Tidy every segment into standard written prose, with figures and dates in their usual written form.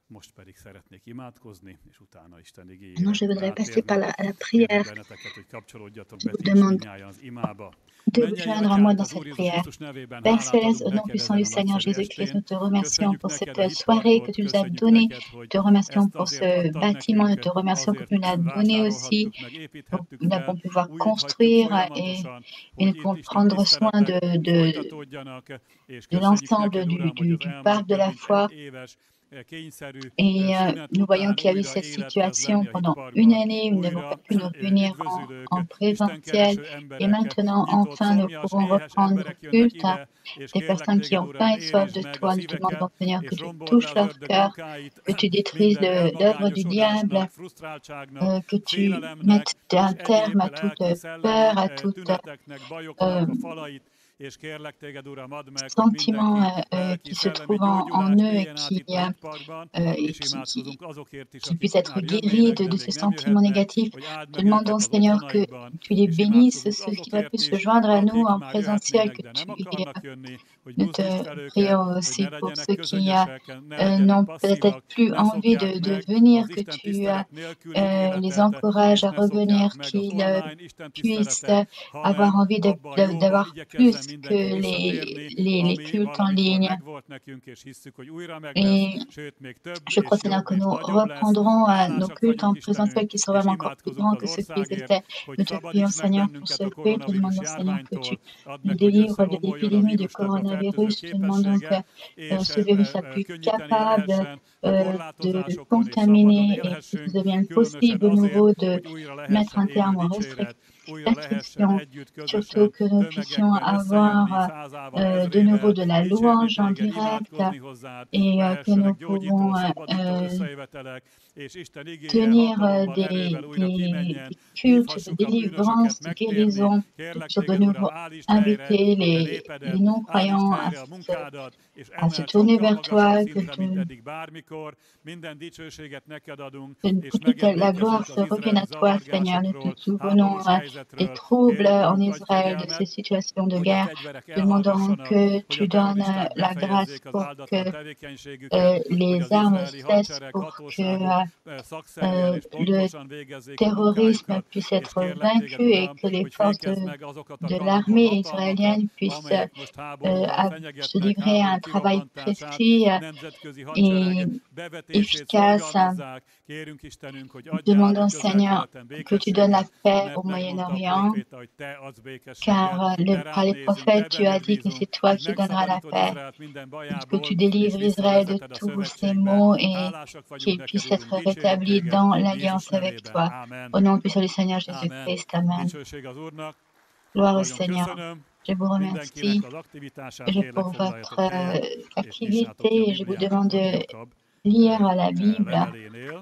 Most pedig szeretnék imádkozni, és utána Isten igéjére Maintenant, je voudrais passer rátérni. à la Kérlek prière. benneteket, hogy kapcsolódjatok Je be vous ti is demande mindnyájan az imába. de vous Mennyei joindre à moi Atyánk, dans az Úr cette Jézus prière. Krisztus nevében Père hálát Céleste, adunk au nom neked puissant ezen du a Seigneur nagyszerű Jésus-Christ, estén. nous te remercions Köszönjük pour neked cette a soirée que hitparkot, tu nous as köszönjük donnée. neked, hogy Te remercions ezt pour azért ce adtad bâtiment. Nous nekünk, te remercions que azért tu l'as donné aussi, vásárolhattuk meg, pour építhettük que nous fel, avons pu pouvoir úgy hagytuk construire folyamatosan, et nous hogy itt pouvons Isten prendre soin tiszteletek folytatódjanak, és de köszönjük l'ensemble neked, Uram, hogy az du elmúlt parc de több la mint foi. egy éves kényszerű Et szünet nous voyons után qu'il y a eu újra cette élet kezd lenni situation a pendant une hitparkban, année où nous n'avons pas újra pu nous réunir üdvözülők, en présentiel. Istenkereső Et emberek, maintenant, nyitott, enfin, nous szomjas, pouvons éhes reprendre emberek le jönnek culte. ide, és Les kérlek personnes qui téged, ont Uram, faim et soif érintsd de meg a toi, nous te demandons, szíveket, Seigneur, que és tu rombold le touches az leur ördög cœur, munkáit, que tu détruises minden l'œuvre du diable, elmagányosodásnak, frusztráltságnak, que tu félelemnek, mettes és un terme egyéb à toute lelki, peur, szellemi à toute tüneteknek, bajoknak a falait, és kérlek téged, Uram, add meg, hogy sentiment mindenki lelki, qui se szellemi trouve en gyógyulást eux et éljen át itt a hitparkban, et és imádkozunk azokért is, qui akik puissent être már guéris jönnének, de, de de még ce nem sentiment jöhetnek, négatif. hogy áld Te meg demandons, őket az Seigneur, que otthonaikban, tu les és bénisses, imádkozunk ceux qui ne peuvent azokért plus se is, joindre à nous akik en már présentiel, jöhetnének, que de nem tu akarnak jönni, hogy nous buzdíts te fel őket, prions hogy ne aussi pour legyenek ceux qui közönösek, ne legyenek n'ont peut-être passzívak, plus ne envie szokják de meg venir, az que Isten tu tisztelet nélküli les életet, encourages és à ne szokják revenir, meg az qu'ils online Isten puissent tiszteletet, avoir hanem envie abba a jóba d'avoir igyekezzen plus que mindenki visszatérni, les ami cultes en valamikor ligne. megvolt nekünk, és hisszük, hogy újra meg lesz, Et sőt, még több, je crois, és Seigneur, jobb, que és nous nagyobb lesz. reprendrons nos Hálásak cultes vagyunk, en présentiel Istenünk, qui seront és vraiment encore plus imádkozunk grands az que ceux qui országért, étaient. hogy Nous te prions, szabadíts meg Seigneur, pour bennünket ce a pays. Te koronavírus demandons, Seigneur, que tu járványtól, add nous meg, hogy délivres de összeomoljon a l'épidémie du vírusnak a fertőző coronavirus. Te demandons képessége, que és ce virus soit plus könnyíteni capable lehessen a de korlátozásokon, és szabadon contaminer et qu'il élhessünk, devienne különösen possible de azért, nouveau de hogy újra mettre lehessen un élő terme aux dicséret, újra lehessen restrictions, együtt, surtout közösen, que nous puissions tömegekben összejönni, avoir százával, de nouveau ezrével, de la dicsérni louange en téged, direct imádkozni hozzád, et que nous lehessenek gyógyító, pouvons szabadító összejövetelek, és Isten igéje tenir hatalommal, erővel újra kimenjen, des cultes de hívhassuk a bűnösöket délivrance, de megtérni. guérison, que Kérlek puissions de téged, Uram, nouveau állítsd helyre inviter a te les népedet, állítsd non-croyants helyre a munkádat, és à se emeld tourner sokkal vers magasabb toi, szintre, mint eddig bármikor. Minden dicsőséget neked adunk, és pour que la gloire megemlékezünk se az revienne izraeli à toi, Seigneur. Nous te zavargásokról, souvenons háborús des helyzetről. troubles Kérünk, en Urunk, adj Israël, de ces kegyelmet, situations de hogy a guerre. fegyverek Te demandons elhallgassanak, que hogy a tu donnes terroristák la grâce befejezzék az pour que áldatlan tevékenységüket, hogy les az armes izraeli cessent, hadsereg, pour que hatóságok szakszerűen és le pontosan végezzék a terrorisme munkájukat, puisse és être kérlek téged, vaincu et Uram, que les hogy forces fékezd meg azokat a de kalappor l'armée hatalmakat, israélienne puissent amelyek most háborúval se fenyegetnek, livrer à háború un travail kirobbantását, précis nemzetközi hadsereg et bevetését efficace. szorgalmazzák. Kérünk, Istenünk, hogy adjál a Demandons, Seigneur, Közel-Keleten que tu donnes la békességet, paix au mert megmondta a Moyen-Orient, próféta, hogy te adsz békességet, car te par rád les nézünk, te prophètes, tu as benned dit que bízunk, c'est toi hogy qui donneras la megszabadítod paix, Izraelt minden que tu bajából, és délivres Israël de visszavezeted a tous ses szövetségbe. maux et Hálásak vagyunk qu'il neked, puisse Urunk, être dicsérjük rétabli téged, dans Jézus l'alliance avec nevében. toi. Amen. Au nom puissant du Seigneur Amen. Jésus-Christ, Amen. Dicsőség az Úrnak. Gloire au Nagyon Seigneur. köszönöm Je vous remercie mindenkinek az aktivitását, kérlek pour foglaljatok votre helyet, és nyissátok ki a activité et je vous Bibliátokat demande de Jakab lire la Bible levelénél,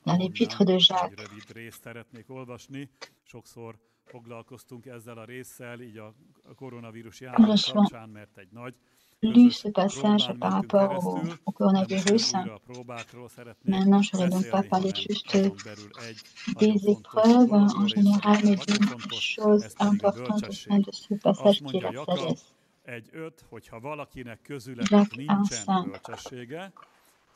dans l'épître de egy Jacques. rövid részt szeretnék olvasni. Sokszor foglalkoztunk ezzel a résszel, így a koronavírus járvány kapcsán, mert egy nagy Lu ce közös passage próbán par mentünk rapport keresztül, au de most coronavirus. nem újra a próbákról szeretnék Maintenant, je ne vais donc pas beszélni, parler hanem juste azon belül egy nagyon des fontos épreuves en dologról, és général, szerintem mais nagyon d'une fontos, chose ez pedig a importante au sein bölcsesség. de ce Azt passage qui est mondja la Jakab sagesse. 1:5, hogyha valakinek közületek Jacques nincsen 1:5. bölcsessége,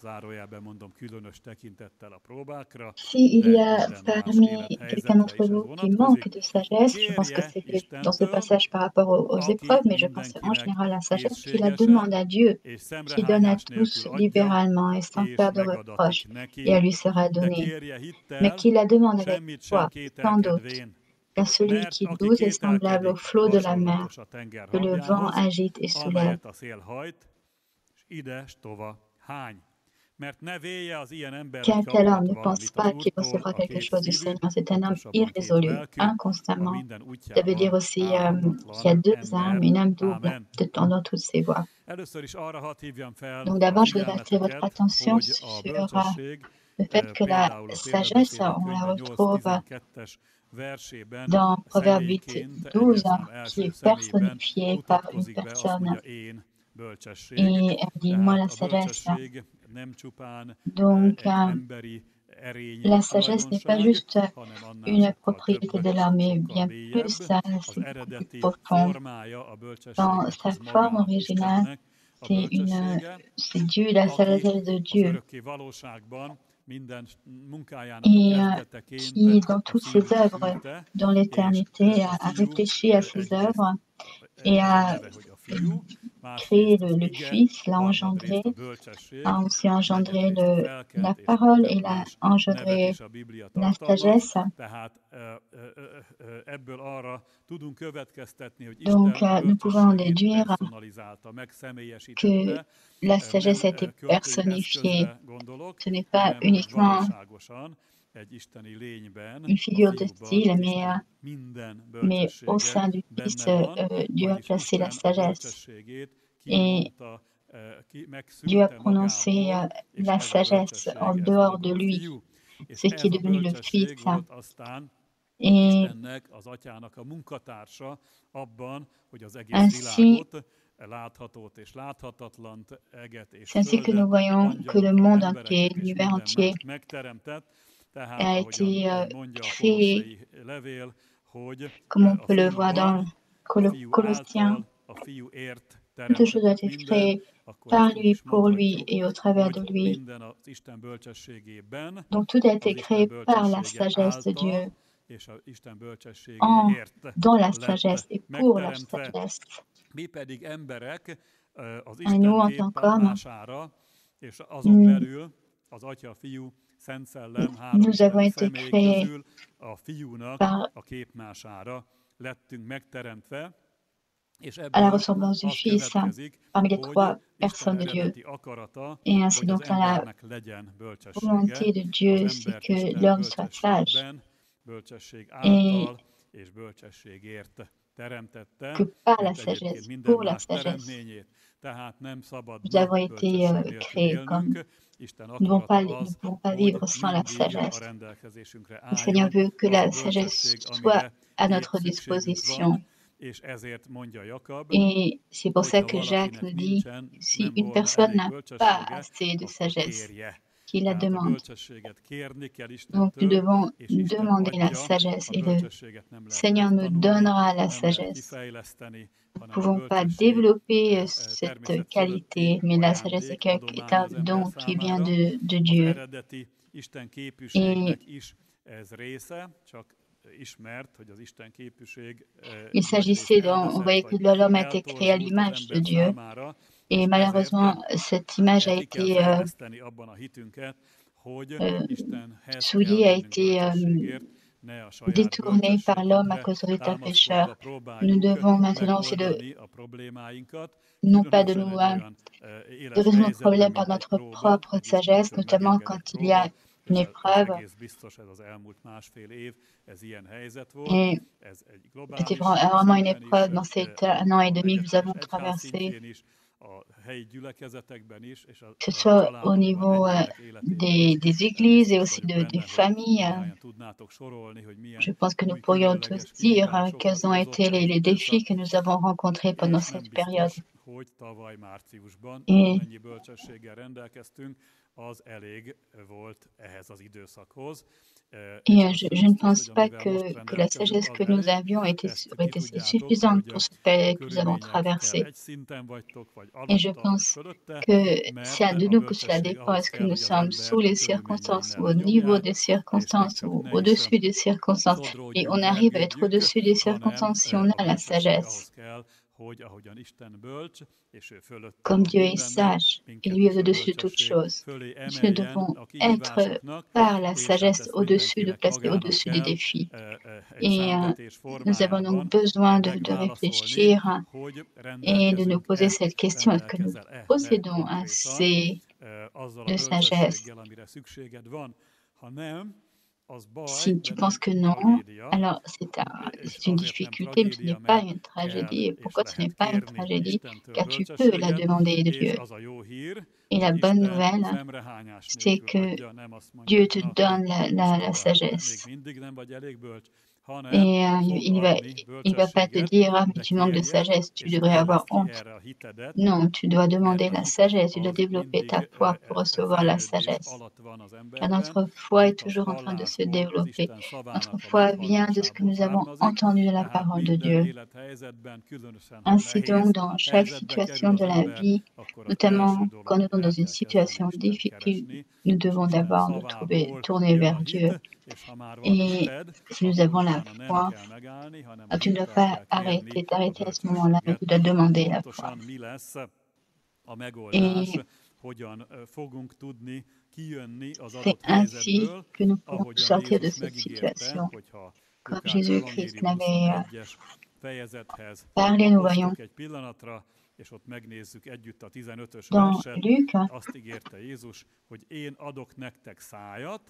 zárójelben mondom különös tekintettel a próbákra, S'il de y a minden más parmi quelqu'un élethelyzetre d'entre is ez vous qui vonatkozik, manque de sagesse, je pense que kérje c'est dans ce Istentől, passage par rapport aux aki épreuves, mais je pense en mindenkinek général à la sagesse, qu'il la készségesen demande à Dieu, és qui donne à szemrehányás tous nélkül adja, libéralement et sans és faire de megadatik reproches, et neki, elle lui sera de donnée, kérje mais hittel, qui la demande avec semmit sem foi, sans doute. kételkedvén, Car celui mert qui aki doute est semblable au kételkedik, flot de la mer, hasonlatos a tenger que le vent hangjához, agite et soulève. amelyet a szél hajt, és ide-stova hány. Mert ne véje az ilyen ember, Car hogy tel homme kaphat ne pense valamit az pas qu'il Úrtól, recevra a quelque két chose du szívű, Seigneur. C'est un homme pontosabban két irrésolu, lelkű, a inconstamment. minden Ça veut dire útjában aussi qui a álhatatlan deux âmes, ember. une âme double, Amen. dans toutes ses voies. Először is arra hadd hívjam fel Donc a d'abord, je voudrais attirer votre figyelmeteket, attention hogy a sur bölcsesség le fait que la például a sagesse, Példabeszédek on la könyve retrouve 8-12-es versében dans Proverbe 8, személyként, 12, egyes szám qui első est személyben personnifié par une mutatkozik be, azt personne. mondja én bölcsesség. Et elle dit, moi, la Tehát a sagesse. bölcsesség nem csupán Donc, egy emberi erény la sagesse n'est pas tulajdonság, juste hanem annál une sokkal propriété több, de l'homme, mais sokkal bien mélyebb. plus, ça, Az c'est plus eredeti profond. formája a Dans bölcsességnek sa az forme magának originale, Istennek, a C'est bölcsessége, c'est Dieu, la aki sagesse de az Dieu, örökké valóságban minden munkájának a et kezdeteként qui, dans a toutes ses fiút œuvres küldte, dans és l'éternité, a a fiú réfléchi à ses egyrészt œuvres et ez a a neve, hogy a fiú, créé másrészt az le ige, Fils, l'a engendré, harmadrészt a a bölcsesség, aussi engendré negyedrészt a la felkent, és parole több et l'a más nevet engendré is a Biblia la tartalmaz, sagesse. tehát ebből arra tudunk következtetni, hogy Donc, Isten nous pouvons en bölcsességét déduire personalizálta, que megszemélyesítette, la sagesse nem a été költői personnifiée. eszközre gondolok, Ce n'est pas hanem úgy uniquement valóságosan egy isteni lényben, une a figure de fiúban style, Isten minden mais au bölcsessége sein du Fils, benne van, Dieu a vagyis placé la Isten a sagesse. bölcsességét Et kimondta, Dieu a megszűrte prononcé magából, és la ez a sagesse bölcsesség, en ez dehors de maga a lui, fiú. És ce qui est ez a devenu le Fils. bölcsesség volt aztán Et Istennek, az Atyának a munkatársa abban, hogy az egész ainsi, világot, láthatót és láthatatlant, eget és c'est ainsi que nous földet, voyons que le angyalokat, monde entier, embereket és l'univers minden entier, mást megteremtett. Tehát, a ahogyan été mondja a créé, kolosszei levél, hogy comme on a peut le voir dans fiúban, a fiú Colossiens. által, a fiúért Toute chose a teremtetett été minden, créée akkor par ezt úgy lui, is pour lui mondhatjuk, et au travers de hogy lui. minden az Isten bölcsességében, Donc tout a été az Isten créé par la bölcsessége sagesse de Dieu, által és az Isten bölcsességéért dans la lett sagesse et pour la megteremtve. sagesse. Mi pedig emberek az Et nous, Isten en tant qu'hommes, képmására, és azon belül az Atya, Fiú, Szent Szellem, három nous avons isteni été személy créés közül a Fiúnak par, a képmására lettünk megteremtve, és à la ebből ressemblance du az Fils, következik, parmi les hogy trois Isten personnes de Dieu. eredeti akarata, Et ainsi, hogy az donc, dans la embernek legyen bölcsessége, volonté de az Dieu, c'est embert que Isten l'homme soit sage bölcsességben, bölcsesség et által és bölcsességért teremtette, que par la mint egyébként sagesse, minden pour la más sagesse, teremtményét. Tehát nem szabad nous mi avons été bölcsesség nélkül créés comme élnünk. Isten nous akarata ne az, pouvons pas hogy vivre sans la mindig a sagesse. rendelkezésünkre Le Seigneur álljon veut que az a la sagesse bölcsesség, soit amire à épp notre szükségünk disposition. van, és ezért mondja Jakab, Et c'est pour ça hogyha que Jacques valakinek nous dit, nincsen, si nem une volna personne elég n'a pas bölcsessége, assez de akkor sagesse, kérje. qu'il la Tehát a demande. bölcsességet kérni kell Donc nous Istentől, devons és Isten demander la adja. sagesse A et le bölcsességet nem lehet Seigneur nous megtanulni, donnera la nem lehet sagesse. kifejleszteni, Nous ne hanem a pouvons pas bölcsesség développer cette természet fölötti qualité, mais la sagesse ajándék, est adomány un az ember don qui vient számára. de Az Dieu. eredeti Isten Et képűségnek is ez része, csak ismert, hogy az Isten képűség il s'agissait on voyait que l'homme a été créé à eltorzult az l'image de ember Dieu. számára, Et és ezért malheureusement, cette image a ki kell été fejleszteni abban a hitünket, hogy Istenhez kell souillée, a mennünk été bölcsességért, ne a saját détournée par l'homme à bölcsességünkre cause de l'état támaszkodva pécheur. Nous próbáljuk devons maintenant aussi megoldani a problémáinkat, non pas de különösen nous egy olyan de éles résoudre nos helyzetben, problèmes par mint egy notre próba, propre egy sagesse, Istentől notamment megengedett quand il y a próba, une és ez épreuve. egész biztos, ez az elmúlt másfél év, ez ilyen helyzet volt, Et ez egy c'était globális vraiment une szinten is, épreuve dans cet un an et demi que nous egyetemes avons egyház traversé, szintjén is, a helyi gyülekezetekben is, és que ce a soit au családokban, niveau egyének életében is. des églises et Biztos aussi vagyok des benne, hogy familles. néhányan tudnátok sorolni, hogy milyen Je pense que nous új pourrions tous különleges dire kihívásokat quels ont hozott été ez az les défis időszak, que nous avons rencontrés pendant és nem cette période. biztos, hogy tavaly márciusban Et, amennyi bölcsességgel rendelkeztünk, az elég volt ehhez az időszakhoz. És az je sem ne biztos, pense hogy pas amivel most que la rendelkezünk, sagesse az que nous elég. avions Ezt ki était tudjátok, suffisante hogy pour cette a période que nous avons körülményekkel traversée. egy szinten vagytok, vagy Et je alatta, vagy pense fölötte, que c'est mert de a nous que cela bölcsesség dépend. ahhoz Est-ce que kell, nous hogy az sommes sous embert a les circonstances körülményeinnel ou au niveau lenyomják, des és még circonstances csak ou ne is au-dessus des circonstances? Et sodródjunk, on arrive à être vergődjünk, au-dessus des hanem circonstances si on a a la bölcsesség sagesse. ahhoz kell, hogy ahogyan Isten bölcs, és ő fölötte Comme van Dieu est mindennek, sage, et minket lui est is a au-dessus de toute bölcsesség chose. fölé Nous ne emeljen devons a être kihívásoknak, par la és hát sagesse ezt au-dessus, de mindenkinek placer magának au-dessus des kell défis. egy Et számvetés nous avons donc formájában besoin de megválaszolni, réfléchir hogy et de nous poser rendelkezünk-e, cette question, est-ce que nous rendelkezel-e te possédons konkrétan assez azzal a de sagesse? bölcsességgel, amire szükséged van. Ha nem, az baj, Si tu de penses nem que non, tragédia, alors és c'est une azért nem difficulté, mais ce tragédia, n'est pas mert une kell tragédie. Et és pourquoi ce n'est lehet pas une kérni tragédie? Istentől Car tu peux la bölcsességet, demander de és Dieu. az a jó hír, Et la hogy bonne Isten nouvelle, szemrehányás c'est nélkül que adja, nem azt mondja, Dieu hogy te na, te donne la mostoha, még sagesse. mindig nem vagy elég bölcs, hanem Et fog il va, adni il va pas te bölcsességet, dire, ah, mais de tu manques de kérjed, sagesse, tu és devrais avoir terjeszd ki honte. erre a hitedet, Non, tu dois demander mert a la hit sagesse, tu dois az développer ta mindig foi pour recevoir la fejlődés sagesse. alatt van az Car emberben, notre foi est amit a toujours en train de se hallásból, az développer. Isten Notre szavának a foi vient de ce que meghallásából nous avons származik, entendu de la tehát parole de minden Dieu. élethelyzetben, különösen ha Ainsi donc, nehéz dans chaque helyzetbe kerül situation az de la ember, vie, akkor az első notamment quand dolog, nous hogy sommes dans el une kell kezdeni situation Istent difficile, keresni, nous és devons Isten d'abord nous szavából tourner jön a vers Dieu. hit, és ha már van Et hited, si nous akkor avons la utána nem foi, kell megállni, hanem a tu ne dois hittel pas kell kérni a t'arrêter à ce moment-là, mais bölcsességet. tu dois demander la foi. Pontosan mi lesz a megoldás, Et hogyan fogunk tudni kijönni az c'est adott ainsi helyzetből, que nous pourrons ahogyan sortir de Jézus cette megígérte, situation. hogyha Comme Lukács Jésus-Christ evangélium l'avait 21-es fejezethez parlé, nous voyons lapoztok egy pillanatra, és ott megnézzük együtt a 15-ös dans verset, Luc, azt ígérte Jézus, hogy én adok nektek szájat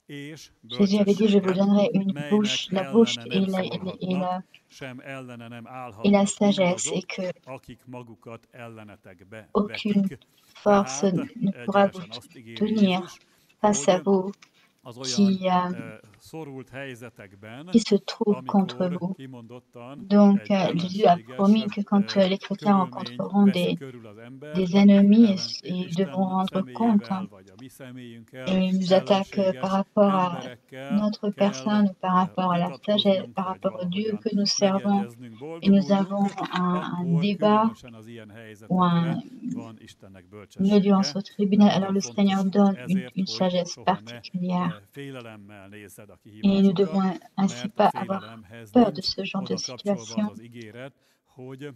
és Jésus avait dit, je vous bölcsességet, donnerai une melynek bouche, la bouche ellene nem szólhatnak, sem ellene nem et la állhatnak sagesse, et mindazok, que akik magukat ellenetekbe aucune vetik. force Tehát ne pourra vous egyenesen azt ígéri tenir Jézus, face à hogy vous az qui, olyan szorult helyzetekben, qui se trouvent contre amikor vous. kimondottan Donc, egy Jésus a ellenséges promis que quand les chrétiens körülmény rencontreront veszi körül az des embert, ennemis, ils devront Isten rendre compte, személyével, vagy a mi személyünkkel, et ils nous attaquent par ellenséges rapport à emberekkel notre kell personne, par rapport à la sagesse, vitatkoznunk, par vagy rapport au Dieu valahogyan que nous servons, megegyeznünk, et nous avons boldoguljunk, un akkor débat különösen az ilyen ou helyzetekre van Istennek une audience bölcsessége, au de tribunal. Alors nagyon le Seigneur fontos donne ezért, une hogy sagesse soha ne particulière. félelemmel nézzed a Et nous kihívásokat, devons ainsi mert a pas avoir félelemhez peur de nincs ce genre de oda kapcsolva az situation, az ígéret, hogy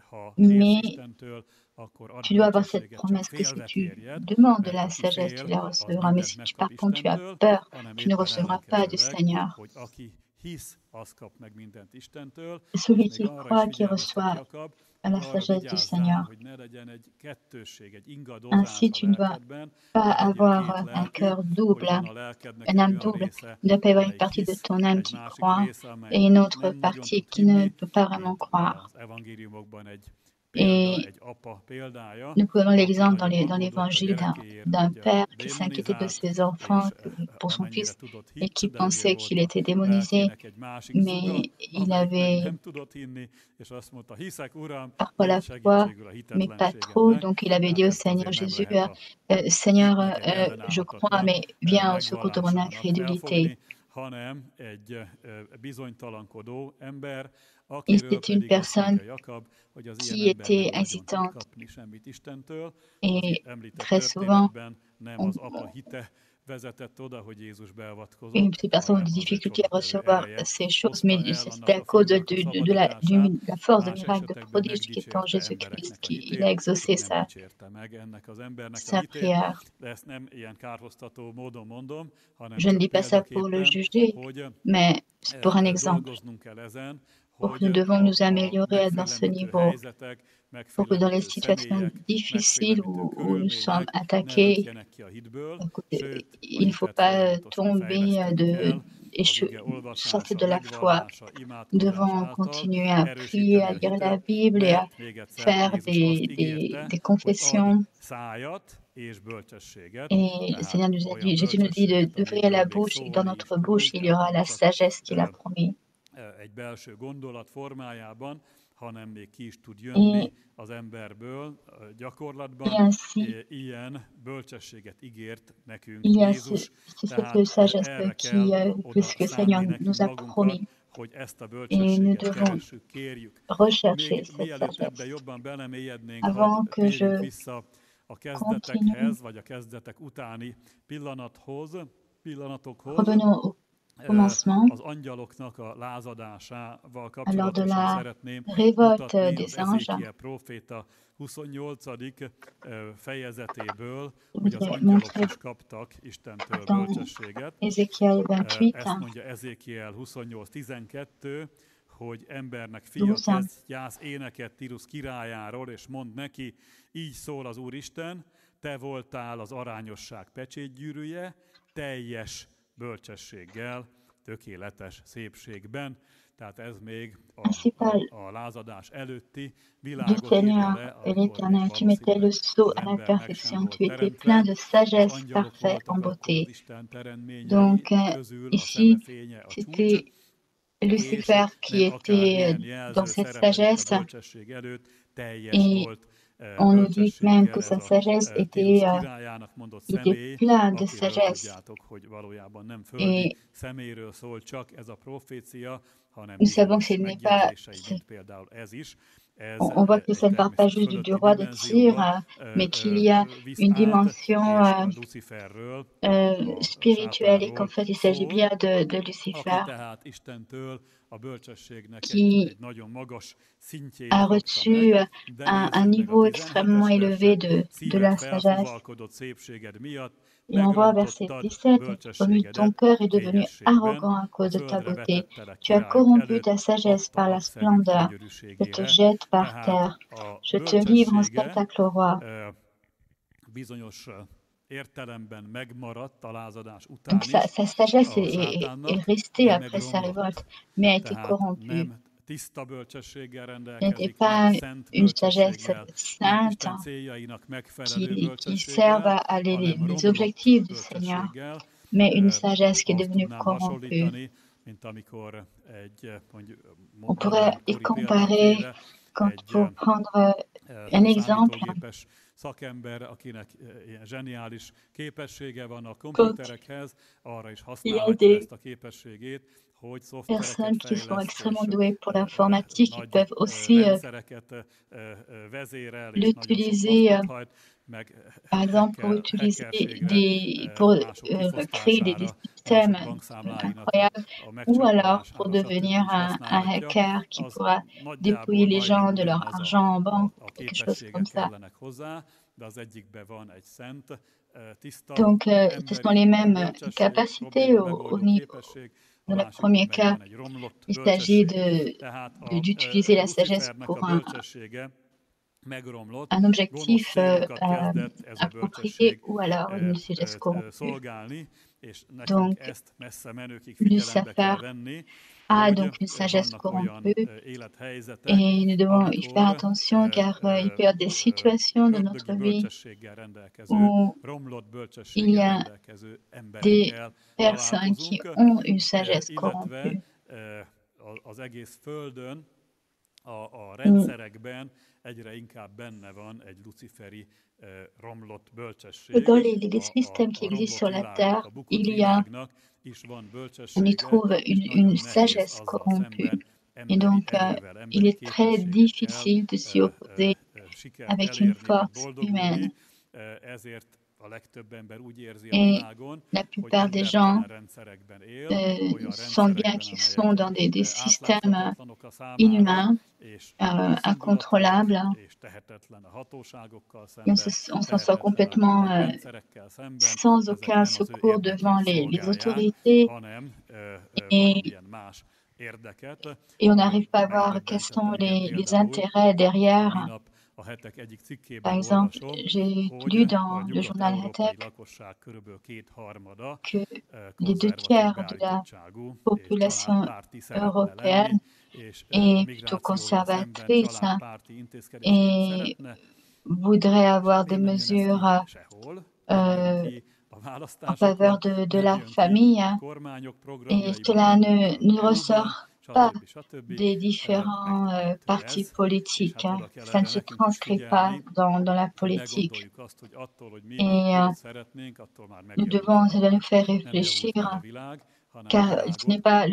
ha kérsz mais Istentől, akkor ad tu dois avoir cette bölcsességet, csak promesse que si félve tu kérjed, demandes de mert la aki sagesse, tu fél, la az recevras. Mais mindent si megkap par contre tu as Istentől, peur, hanem tu ne éppen recevras pas du ellenkezőleg, Seigneur. hogy aki hisz, az kap meg mindent Istentől, Et és celui még qui arra is croit, qui figyelmeztet reçoit Jakab, à hogy la arra sagesse du vigyázzál, Seigneur. hogy ne legyen egy kettősség, egy ingadozás Ainsi, a tu ne dois lelkedben, pas ne legyél avoir un kétlelkű, cœur hogy double, van a lelkednek une egy âme olyan double. része, Il ne doit pas y avoir une amelyik partie de hisz, ton âme egy qui másik croit része, et amelyik une autre nem nagyon partie tud qui ne hinni, peut pas vraiment mint croire. az evangéliumokban egy példa, Et egy apa példája, nous prenons aki l'exemple nagyon dans aggódott a l'évangile gyerekéért, d'un hogy père qui s'inquiétait de démonizált, ses enfants, és pour son amennyire fils, tudott et hitt, qui de azért pensait qu'il volt a était démonisé, lelkének egy másik zuga, mais il amelyiknek avait nem tudott hinni, és azt mondta, hiszek Uram, parfois légy la foi, segítségül a mais pas trop. hitetlenségemnek, Donc il avait dit tehát au ezt Seigneur azért nem Jésus, lehet a Seigneur, hitnek egy je crois, ellenállhatatlan mais viens au secours de mon megvallásának incrédulité. felfogni, hanem egy bizonytalankodó ember, Et akiről c'est une pedig azt personne mondja Jakab, hogy az ilyen qui ember était nem nagyon tud hésitante kapni semmit Istentől. Az et említett très souvent, történetben nem on- az apa hite vezetett oda, hogy Jézus et beavatkozott, ces personnes ont hanem des az ő difficultés à csodaktevő recevoir ereje ces choses, mais hozta el c'était annak à a cause fiúnak a de szabadítását, la force de más miracle, de esetekben prodige qui est en megdicsérte Jésus-Christ, embereknek a qu'il a hitét, exaucé nem dicsérte meg ennek az embernek a sa hitét, prière. de ezt nem ilyen kárhoztató módon mondom, hanem Je ne csak dis pas ça pour le példaképpen, juger, hogy mais c'est pour un exemple. dolgoznunk kell ezen, Donc hogy nous devons nous a améliorer dans ce megfélemlítő niveau, helyzetek, pour que dans les megfélemlítő situations személyek, difficiles megfélemlítő où nous sommes körülmények ne attaqués, lökjenek ki a hitből, écoutez, sőt, a il ne faut hitet pas folyamatosan tomber fejleszteni kell, az ige sortir olvasása, de la foi. megvallása, Nous imádkozás devons által continuer à prier, erősíteni à a lire la hitet, Bible et à mert még egyszer faire Jézus azt ígérte, des hogy ad confessions. szájat és bölcsességet, Et le tehát Seigneur nous a dit, olyan Jésus nous dit bölcsességet, d'ouvrir la amiből még bouche et dans szólni is notre bouche, tudunk, il y tehát aura nem la csak sagesse qu'il a promis. egy belső gondolat formájában, hanem még ki is tud Et, jönni az emberből gyakorlatban. ainsi, Ilyen bölcsességet ígért nekünk il y a Jézus, cette tehát sagesse erre kell que oda le Seigneur szánni nekünk nous a magunkat, promis. hogy ezt a Et nous bölcsességet devons keressük, kérjük. rechercher Még cette mielőtt ebbe sagesse. jobban belemélyednénk, hadd Avant que térjünk je vissza a continue, kezdetekhez, vagy a kezdetek utáni pillanatokhoz. revenons au commencement, Az angyaloknak a lázadásával alors de kapcsolatosan la szeretném révolte mutatni des az anges. Ezékiel próféta 28. fejezetéből, Je hogy az voudrais angyalok montrer is kaptak Istentől dans bölcsességet. Ézéchiel 28, Ezt mondja Ezékiel 28:12, hogy embernek fia, 12. kezdjász éneket Tirusz királyáról, és mond neki, így szól az Úristen, te voltál az arányosság pecsétgyűrűje, teljes bölcsességgel, tökéletes szépségben. Tehát ez még a lázadás előtti Du világot írja Seigneur le, et amikor még l'Éternel, tu mettais le valószínűleg sceau az à la ember meg sem perfection, volt tu étais plein teremtve. de Az sagesse, angyalok parfait voltak en akkor az beauté. Isten teremtményei Donc közül a szeme ici, fénye a csúcs, c'était Lucifer qui était dans cette sagesse, et on nous dit même que sa sagesse était, il était plein de sagesse. Et nous savons que ce n'est pas, on voit que ça ne part pas juste du roi de Tyr, mais qu'il y a une dimension spirituelle et qu'en fait il s'agit bien de Lucifer qui a reçu un niveau extrêmement élevé de la sagesse. Et on voit verset 17, ton cœur est devenu arrogant à cause de ta beauté. Tu as corrompu ta sagesse par la splendeur. Je te jette par terre. Je te livre en spectacle au roi. Donc sa sagesse est restée après sa révolte, mais a été corrompue. Ce n'était pas une sagesse sainte qui serve à les objectifs du Seigneur, mais une sagesse qui est devenue corrompue. On pourrait y comparer, pour prendre un exemple, il y a des personnes qui sont extrêmement douées pour l'informatique, qui peuvent aussi l'utiliser, par exemple, pour créer des systèmes incroyables, ou alors pour devenir un hacker qui pourra dépouiller les gens de leur argent en banque, quelque chose comme ça. Donc, ce sont les mêmes capacités au niveau. Dans le premier cas, il s'agit d'utiliser la sagesse pour un objectif approprié, ou alors une sagesse corrompue. Donc, Lucifer a donc une sagesse corrompue et nous devons y faire attention car il peut y avoir des situations de notre vie où il y a des personnes qui ont une sagesse corrompue. Dans les systèmes qui existent sur la Terre, on y trouve une sagesse corrompue. Et donc, il est très difficile de s'y opposer avec une force humaine. Et la plupart des gens sentent bien qu'ils sont dans des systèmes inhumains, incontrôlables. Et on s'en sort complètement sans aucun secours devant les autorités. Et on n'arrive pas à voir quels sont les intérêts derrière. Par exemple, j'ai lu dans le journal Hatek que les 2/3 de la population européenne est plutôt conservatrice et voudrait avoir des mesures en faveur de la famille, et cela ne ressort pas des différents partis politiques. Ça ne se transcrit pas dans la politique. Et nous devons nous faire réfléchir, car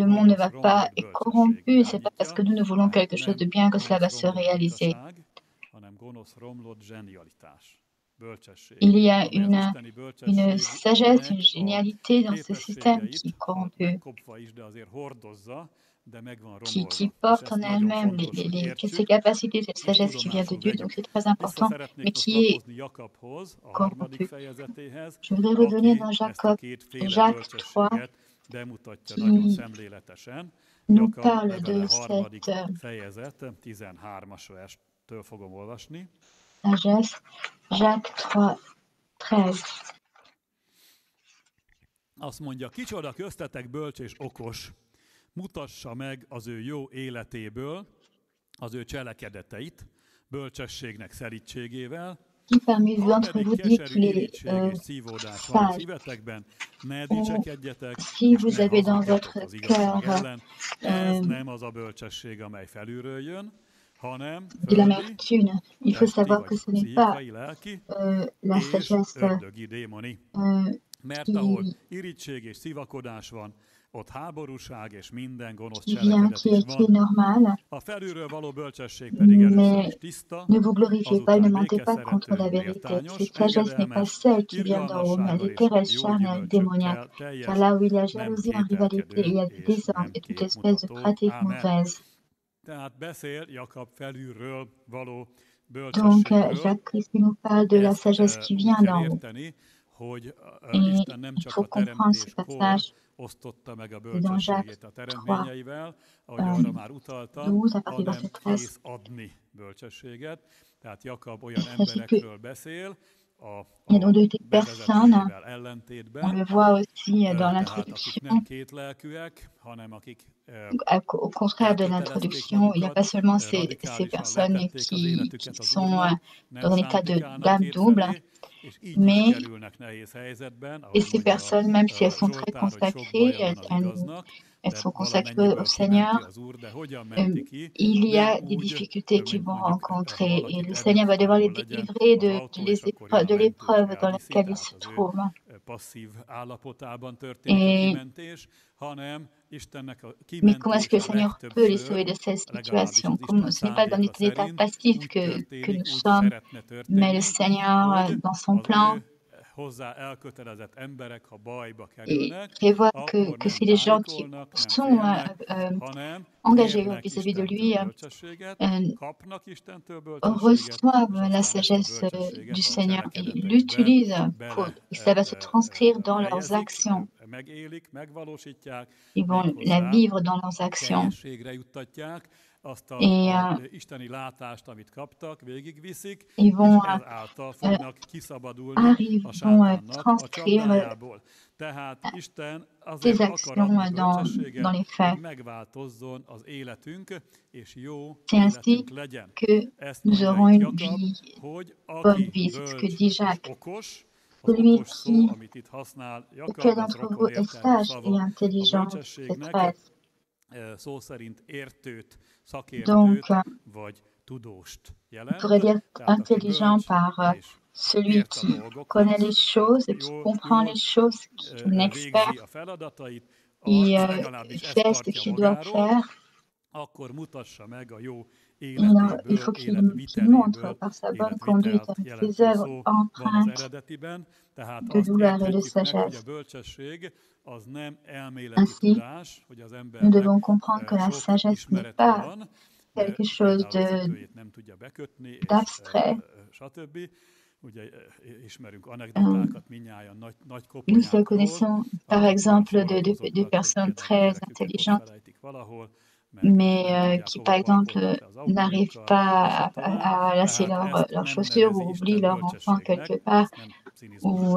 le monde ne va pas être corrompu. Ce n'est pas parce que nous ne voulons quelque chose de bien que cela va se réaliser. Il y a une sagesse, une génialité dans ce système qui est corrompu, qui porte en elle-même ces capacités, cette sagesse qui vient de Dieu, donc c'est très important, mais qui est corrompu. Je voudrais revenir dans Jacques 3, qui nous parle de cette sagesse. Jacques 3, 13. Azt mondja, kicsoda köztetek bölcs és okos, mutassa meg az ő jó életéből az ő cselekedeteit, bölcsességnek szelídségével, Qui parmi d'entre vous dit qu'il est sage? Ou si vous avez dans votre cœur de l'amertume, il faut savoir que ce n'est pas la sagesse qui est normale, mais ne vous glorifiez pas et ne mentez pas contre la vérité. Cette sagesse n'est pas celle qui vient d'en haut, mais elle est terrestre, charnelle, démoniaque. Car là où il y a jalousie, en rivalité, il y a du désordre et toute espèce de pratique mauvaise. Donc, Jacques ici nous parle de la sagesse qui vient d'en haut. Et il faut comprendre ce passage dans Jacques 3, 12, à partir du verset 13. Il y a donc deux personnes, on le voit aussi dans l'introduction. Au contraire de l'introduction, il n'y a pas seulement ces personnes qui sont dans un état d'âme double, mais et ces personnes, même si elles sont très consacrées, elles sont consacrées au Seigneur, il y a des difficultés qu'ils vont rencontrer et le Seigneur va devoir les délivrer de l'épreuve dans laquelle ils se trouvent. Mais comment est-ce que le Seigneur peut les sauver de cette situation? Ce n'est pas dans un état passif que nous sommes, mais le Seigneur, dans son plan, il prévoit que si les gens qui sont engagés vis-à-vis de lui reçoivent la sagesse du Seigneur et l'utilisent et ça va se transcrire dans leurs actions. Ils vont la vivre dans leurs actions. Et ils vont transcrire ces actions dans les faits. C'est ainsi que nous aurons une vie, bonne vie. C'est ce que dit Jacques. Celui que d'entre vous est sage et intelligent, c'est 13. Donc, on pourrait dire intelligent par celui qui connaît les choses, qui comprend les choses, qui est un expert, qui fait ce qu'il doit faire. Il faut qu'il montre par sa bonne conduite avec ses œuvres empreintes de douleur et de sagesse. Ainsi, nous devons comprendre que la sagesse n'est pas quelque chose d'abstrait. Nous connaissons par exemple des personnes très intelligentes, mais qui par exemple n'arrivent pas à lasser leurs chaussures ou oublient leur enfant quelque part, ou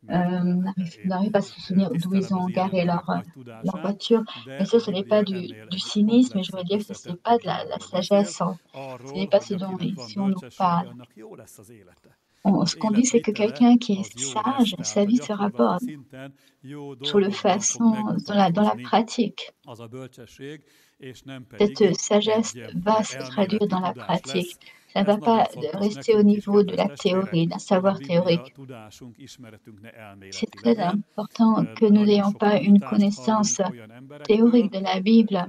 n'arrivent pas à se souvenir d'où ils ont garé leur voiture. Mais ça, ce n'est pas du cynisme, je veux dire que ce n'est pas de la sagesse, ce n'est pas ce dont ici on nous parle. Ce qu'on dit, c'est que quelqu'un qui est sage, sa vie sera bonne, sur le façon, dans la pratique. Cette sagesse va se traduire dans la pratique. Ça ne va pas rester au niveau de la théorie, d'un savoir théorique. C'est très important que nous n'ayons pas une connaissance théorique de la Bible.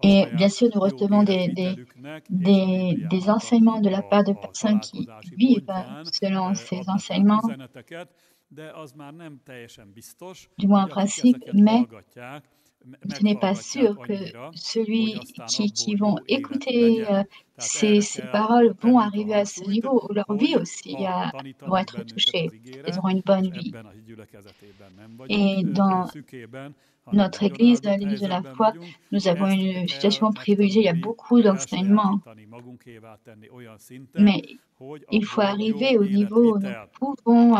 Et bien sûr, nous recevons des enseignements de la part de personnes qui vivent selon ces enseignements, du moins en principe, mais ce n'est pas sûr que celui qui vont écouter ces paroles vont arriver à ce niveau où leur vie aussi vont être touchées. Ils auront une bonne vie. Et dans notre Église, l'Église de la foi, nous avons une situation privilégiée. Il y a beaucoup d'enseignements. Mais il faut arriver au niveau où nous pouvons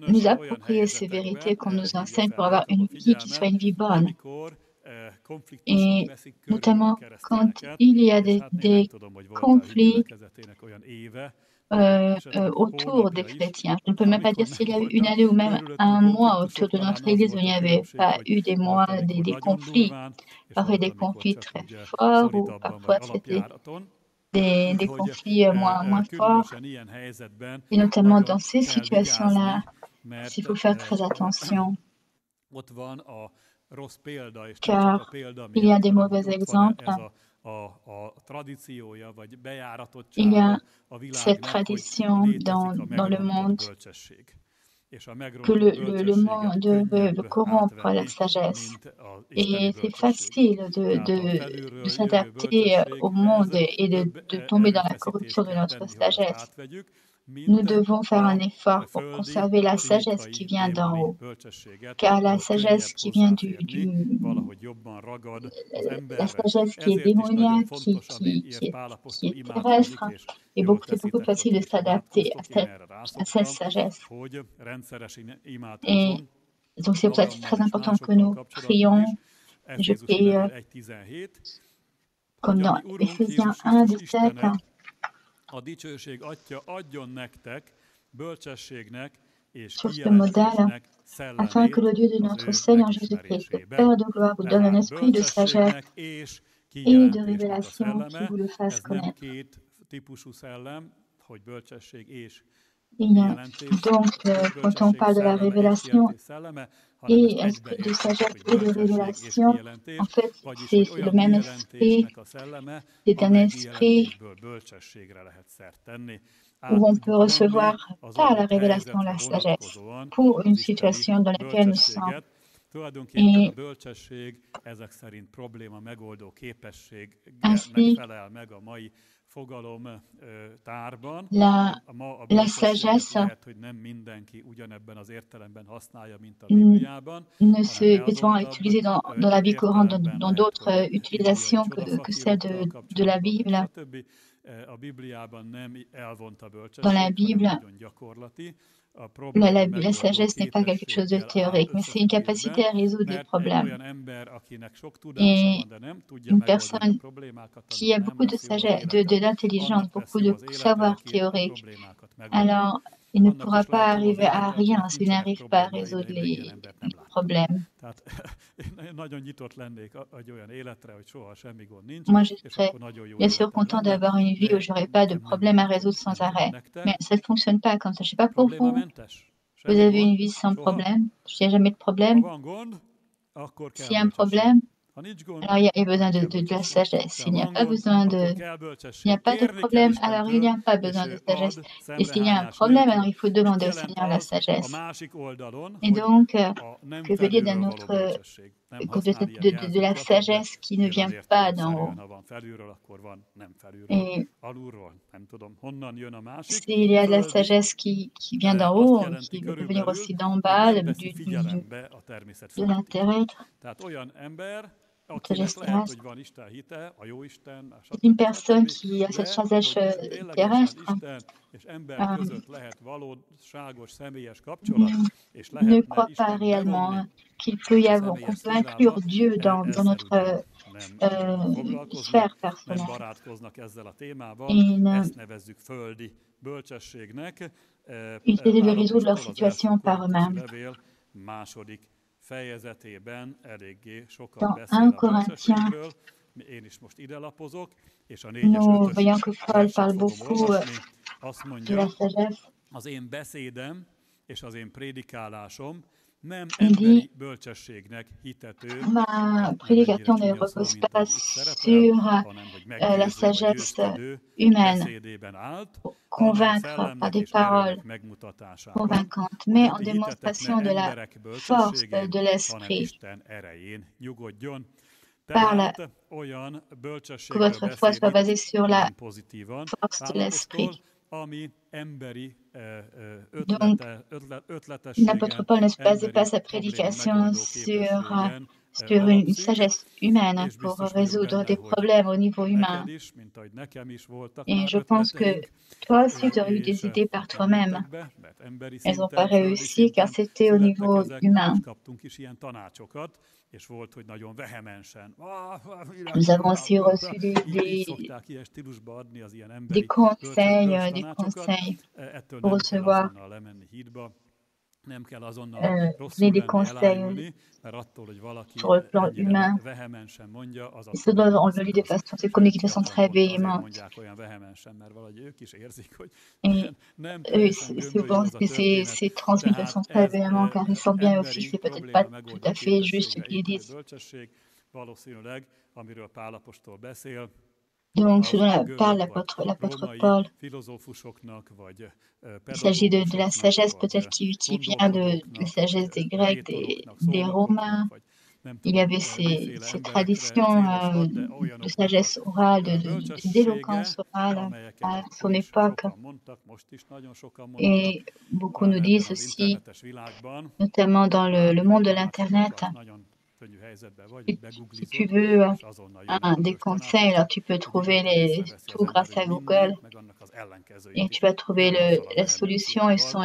nous approprier ces vérités qu'on nous enseigne pour avoir une vie qui soit une vie bonne. Et notamment quand il y a des conflits autour des chrétiens. Je ne peux même pas dire s'il y a eu une année ou même un mois autour de notre Église où il n'y avait pas eu des mois, des conflits. Parfois des conflits très forts ou parfois c'était des conflits moins forts. Et notamment dans ces situations-là, il faut faire très attention. Car il y a des mauvais exemples. Il y a cette tradition dans le monde que le monde veut corrompre la sagesse. Et c'est facile de s'adapter au monde et de tomber dans la corruption de notre sagesse. Nous devons faire un effort pour conserver la sagesse qui vient d'en haut, car la sagesse qui vient la sagesse qui est démoniaque, qui est terrestre, c'est beaucoup plus facile de s'adapter à cette sagesse. Et donc c'est pour ça que c'est très important que nous prions. Je prie comme dans Éphésiens 1, 17. Sur ce modèle, afin que le Dieu de notre Seigneur Jésus-Christ, le Père de gloire, vous donne un esprit de sagesse et de révélation qui vous le fasse connaître. Il y a donc, quand on parle de la révélation et esprit de sagesse et de révélation, en fait, c'est le même esprit, c'est un esprit où on peut recevoir par la révélation la sagesse pour une situation dans laquelle nous sommes. Et ainsi, la sagesse ne se doit utiliser dans la vie courante, dans d'autres utilisations que celle de la Bible. Dans la Bible, la sagesse n'est pas quelque chose de théorique, mais c'est une capacité à résoudre des problèmes. Et une personne qui a beaucoup de sagesse, de l'intelligence, beaucoup de savoir théorique, alors il ne pourra pas arriver à rien s'il n'arrive pas à résoudre les problèmes. Moi, je serais bien sûr content d'avoir une vie où je n'aurais pas de problème à résoudre sans arrêt. Mais ça ne fonctionne pas comme ça. Je ne sais pas pour vous. Vous avez une vie sans problème. Il n'y a jamais de problème. S'il y a un problème, alors il y a besoin de la sagesse. S'il n'y a pas besoin il n'y a pas de problème, alors il n'y a pas besoin de sagesse. Et s'il y a un problème, alors il faut demander au Seigneur la sagesse. Et donc, que veut dire d'un autre de la sagesse qui ne vient pas d'en haut. Et s'il y a de la sagesse qui vient d'en haut, qui peut venir aussi d'en bas, de la terrestre, c'est une personne qui a cette sagesse terrestre ne croit pas réellement qu'il peut y avoir, qu'on peut inclure Dieu dans notre sphère personnelle. Ils essaient de résoudre leur situation par eux-mêmes. Dans 1 Corinthiens, nous voyons que Paul parle beaucoup de la sagesse. Il dit, ma prédication ne repose pas sur la sagesse humaine, pour convaincre par des paroles convaincantes, mais en démonstration de la force de l'esprit. Que votre foi soit basée sur la force de l'esprit. Donc, l'apôtre Paul ne se basait pas sa prédication sur sur une sagesse humaine pour résoudre des problèmes au niveau humain. Et je pense que toi aussi, tu as eu des idées par toi-même. Elles n'ont pas réussi car c'était au niveau humain. Nous avons aussi reçu des conseils pour recevoir donner des conseils sur le plan humain. Et ceux doivent enlever de façon, c'est communiquer de façon très véhémente. Et eux, souvent, c'est transmis de façon très véhémente car ils sont bien aussi, c'est peut-être pas tout à fait juste ce qu'ils disent. Donc, ce dont parle l'apôtre Paul, il s'agit de la sagesse peut-être qui vient de la sagesse des Grecs, des Romains. Il y avait ces traditions de sagesse orale, d'éloquence orale à son époque. Et beaucoup nous disent aussi, notamment dans le monde de l'Internet, si tu veux des conseils, alors tu peux trouver tout grâce à Google et tu vas trouver la solution et son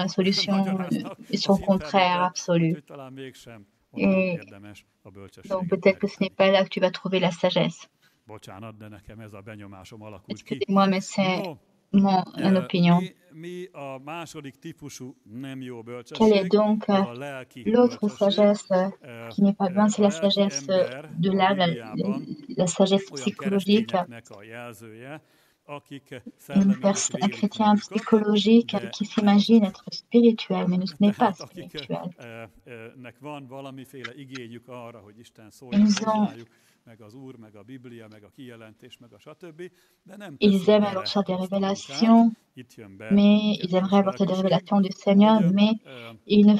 contraire absolu. Et donc peut-être que ce n'est pas là que tu vas trouver la sagesse. Excusez-moi, mais c'est mon opinion. Quelle est donc l'autre sagesse qui n'est pas bonne? C'est la sagesse de l'âme, la sagesse psychologique. Un chrétien psychologique qui s'imagine être spirituel, mais ce n'est pas spirituel. Ils aiment avoir des révélations, mais ils aimeraient avoir des révélations du Seigneur, mais ils ne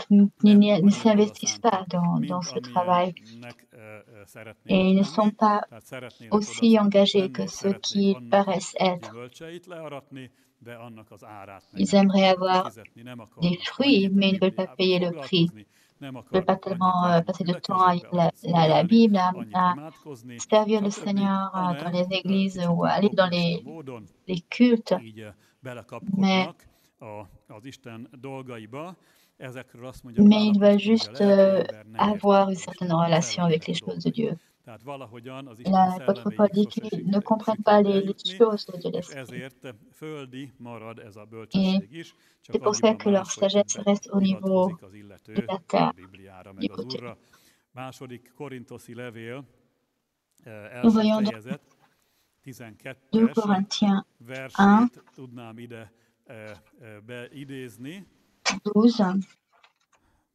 s'investissent pas dans ce travail. Et ils ne sont pas aussi engagés que ceux qui paraissent être. Ils aimeraient avoir des fruits, mais ils ne veulent pas payer le prix. Ils ne veulent pas tellement passer de temps à lire la Bible, à servir le Seigneur dans les églises ou aller dans les cultes. Mais ils veulent juste avoir une certaine relation avec les choses de Dieu. L'apôtre Paul dit qu'ils ne comprennent pas les choses de l'esprit. Et c'est pour ça que leur sagesse reste au niveau de la terre. Écoutez. Nous voyons dans 2 Corinthiens 1, 12.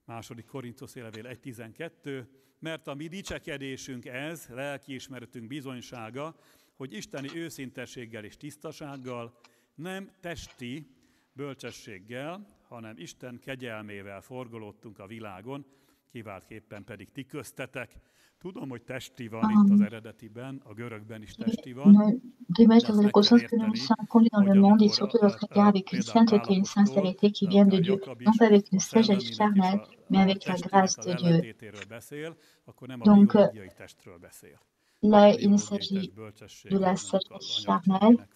Második Korintoszi levél 1.12, mert a mi dicsekedésünk ez, lelkiismeretünk bizonysága, hogy isteni őszintességgel és tisztasággal, nem testi bölcsességgel, hanem Isten kegyelmével forgolódtunk a világon, kiváltképpen pedig ti köztetek. Tudom, hogy testi van itt az eredetiben, a görögben is testi van. Démarche dans la conscience que nous sommes conduits dans le monde et surtout notre regard avec une sainteté, une sincérité qui vient de Dieu, non pas avec une sagesse charnelle, mais avec la grâce de Dieu. Donc, là, il s'agit de la sagesse charnelle.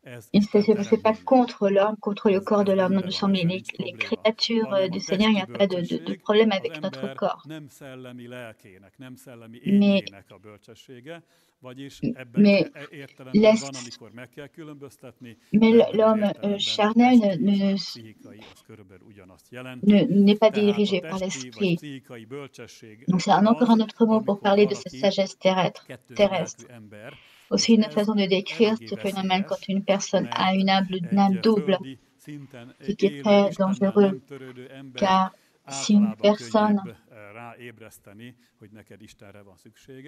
Ce n'est pas contre l'homme, contre le corps de l'homme. Nous sommes les créatures du Seigneur, il n'y a pas de problème avec notre corps. Mais l'homme charnel n'est pas dirigé par l'esprit. Donc c'est encore un autre mot pour parler de cette sagesse terrestre. Aussi une façon de décrire ce phénomène quand une personne a une âme double, ce qui est très dangereux, car si une personne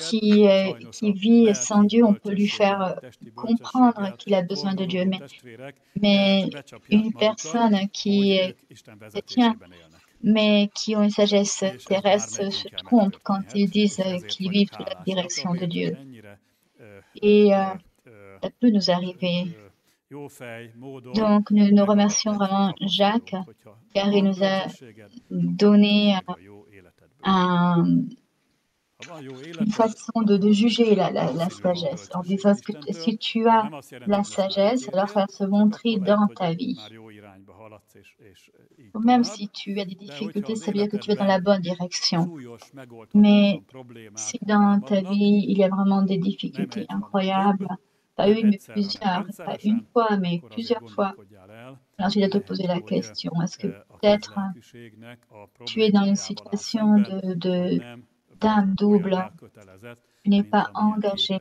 qui vit sans Dieu, on peut lui faire comprendre qu'il a besoin de Dieu, mais une personne qui est chrétienne, mais qui ont une sagesse terrestre se trompent quand ils disent qu'ils vivent sous la direction de Dieu. Et ça peut nous arriver. Donc, nous remercions vraiment Jacques, car il nous a donné une façon de juger la sagesse, en disant que si tu as la sagesse, alors ça va se montrer dans ta vie. Ou même si tu as des difficultés, ça veut dire que tu vas dans la bonne direction. Mais si dans ta vie, il y a vraiment des difficultés incroyables, pas une, mais plusieurs, pas une fois, mais plusieurs fois, alors tu dois te poser la question, est-ce que peut-être tu es dans une situation d'âme double, tu n'es pas engagé,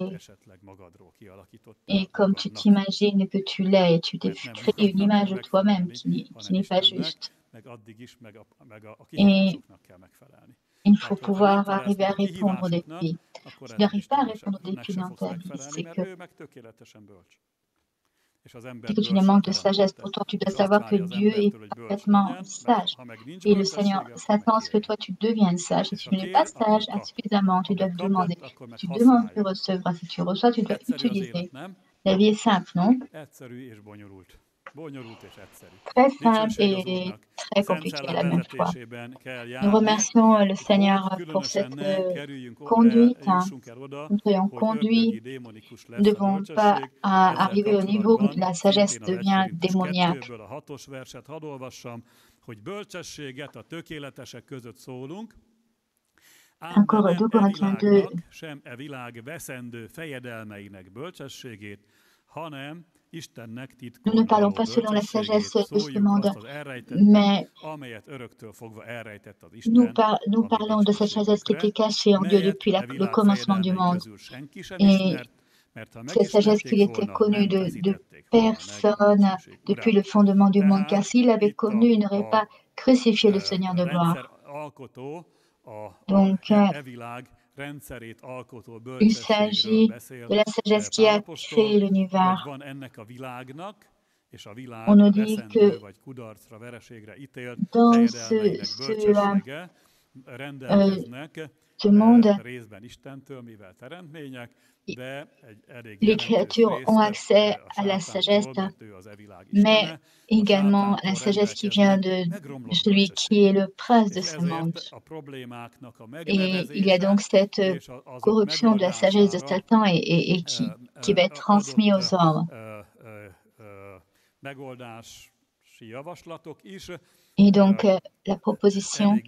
et comme tu t'imagines que tu l'es, et tu t'es créé une image de toi-même qui n'est pas juste. Et il faut pouvoir arriver à répondre aux défis. Si tu n'arrives pas à répondre aux défis dans ta vie, c'est que tu as un manque de sagesse. Pourtant, tu dois savoir que Dieu est parfaitement sage. Et le Seigneur s'attend à ce que toi, tu deviennes sage. Si tu n'es pas sage suffisamment, tu dois demander. Si tu demandes, tu recevras. Si tu reçois, tu dois utiliser. La vie est simple, non? Très simple et très compliqué à la même fois. Nous remercions le Seigneur pour cette conduite. Nous soyons conduits. Nous ne devons pas arriver au niveau où la sagesse devient démoniaque. Encore 2 Corinthiens 2. Nous ne parlons pas selon la sagesse de ce monde, mais nous parlons de cette sagesse qui était cachée en Dieu depuis le commencement du monde. Et cette sagesse qui était connue de personne depuis le fondement du monde, car s'il l'avait connue, il n'aurait pas crucifié le Seigneur de gloire. Donc, il s'agit de la sagesse qui a créé l'univers. On nous dit que dans ce monde, les créatures ont accès à la sagesse, mais également à la sagesse qui vient de celui qui est le prince de ce monde. Et il y a donc cette corruption de la sagesse de Satan et qui va être transmise aux hommes. Et donc, la proposition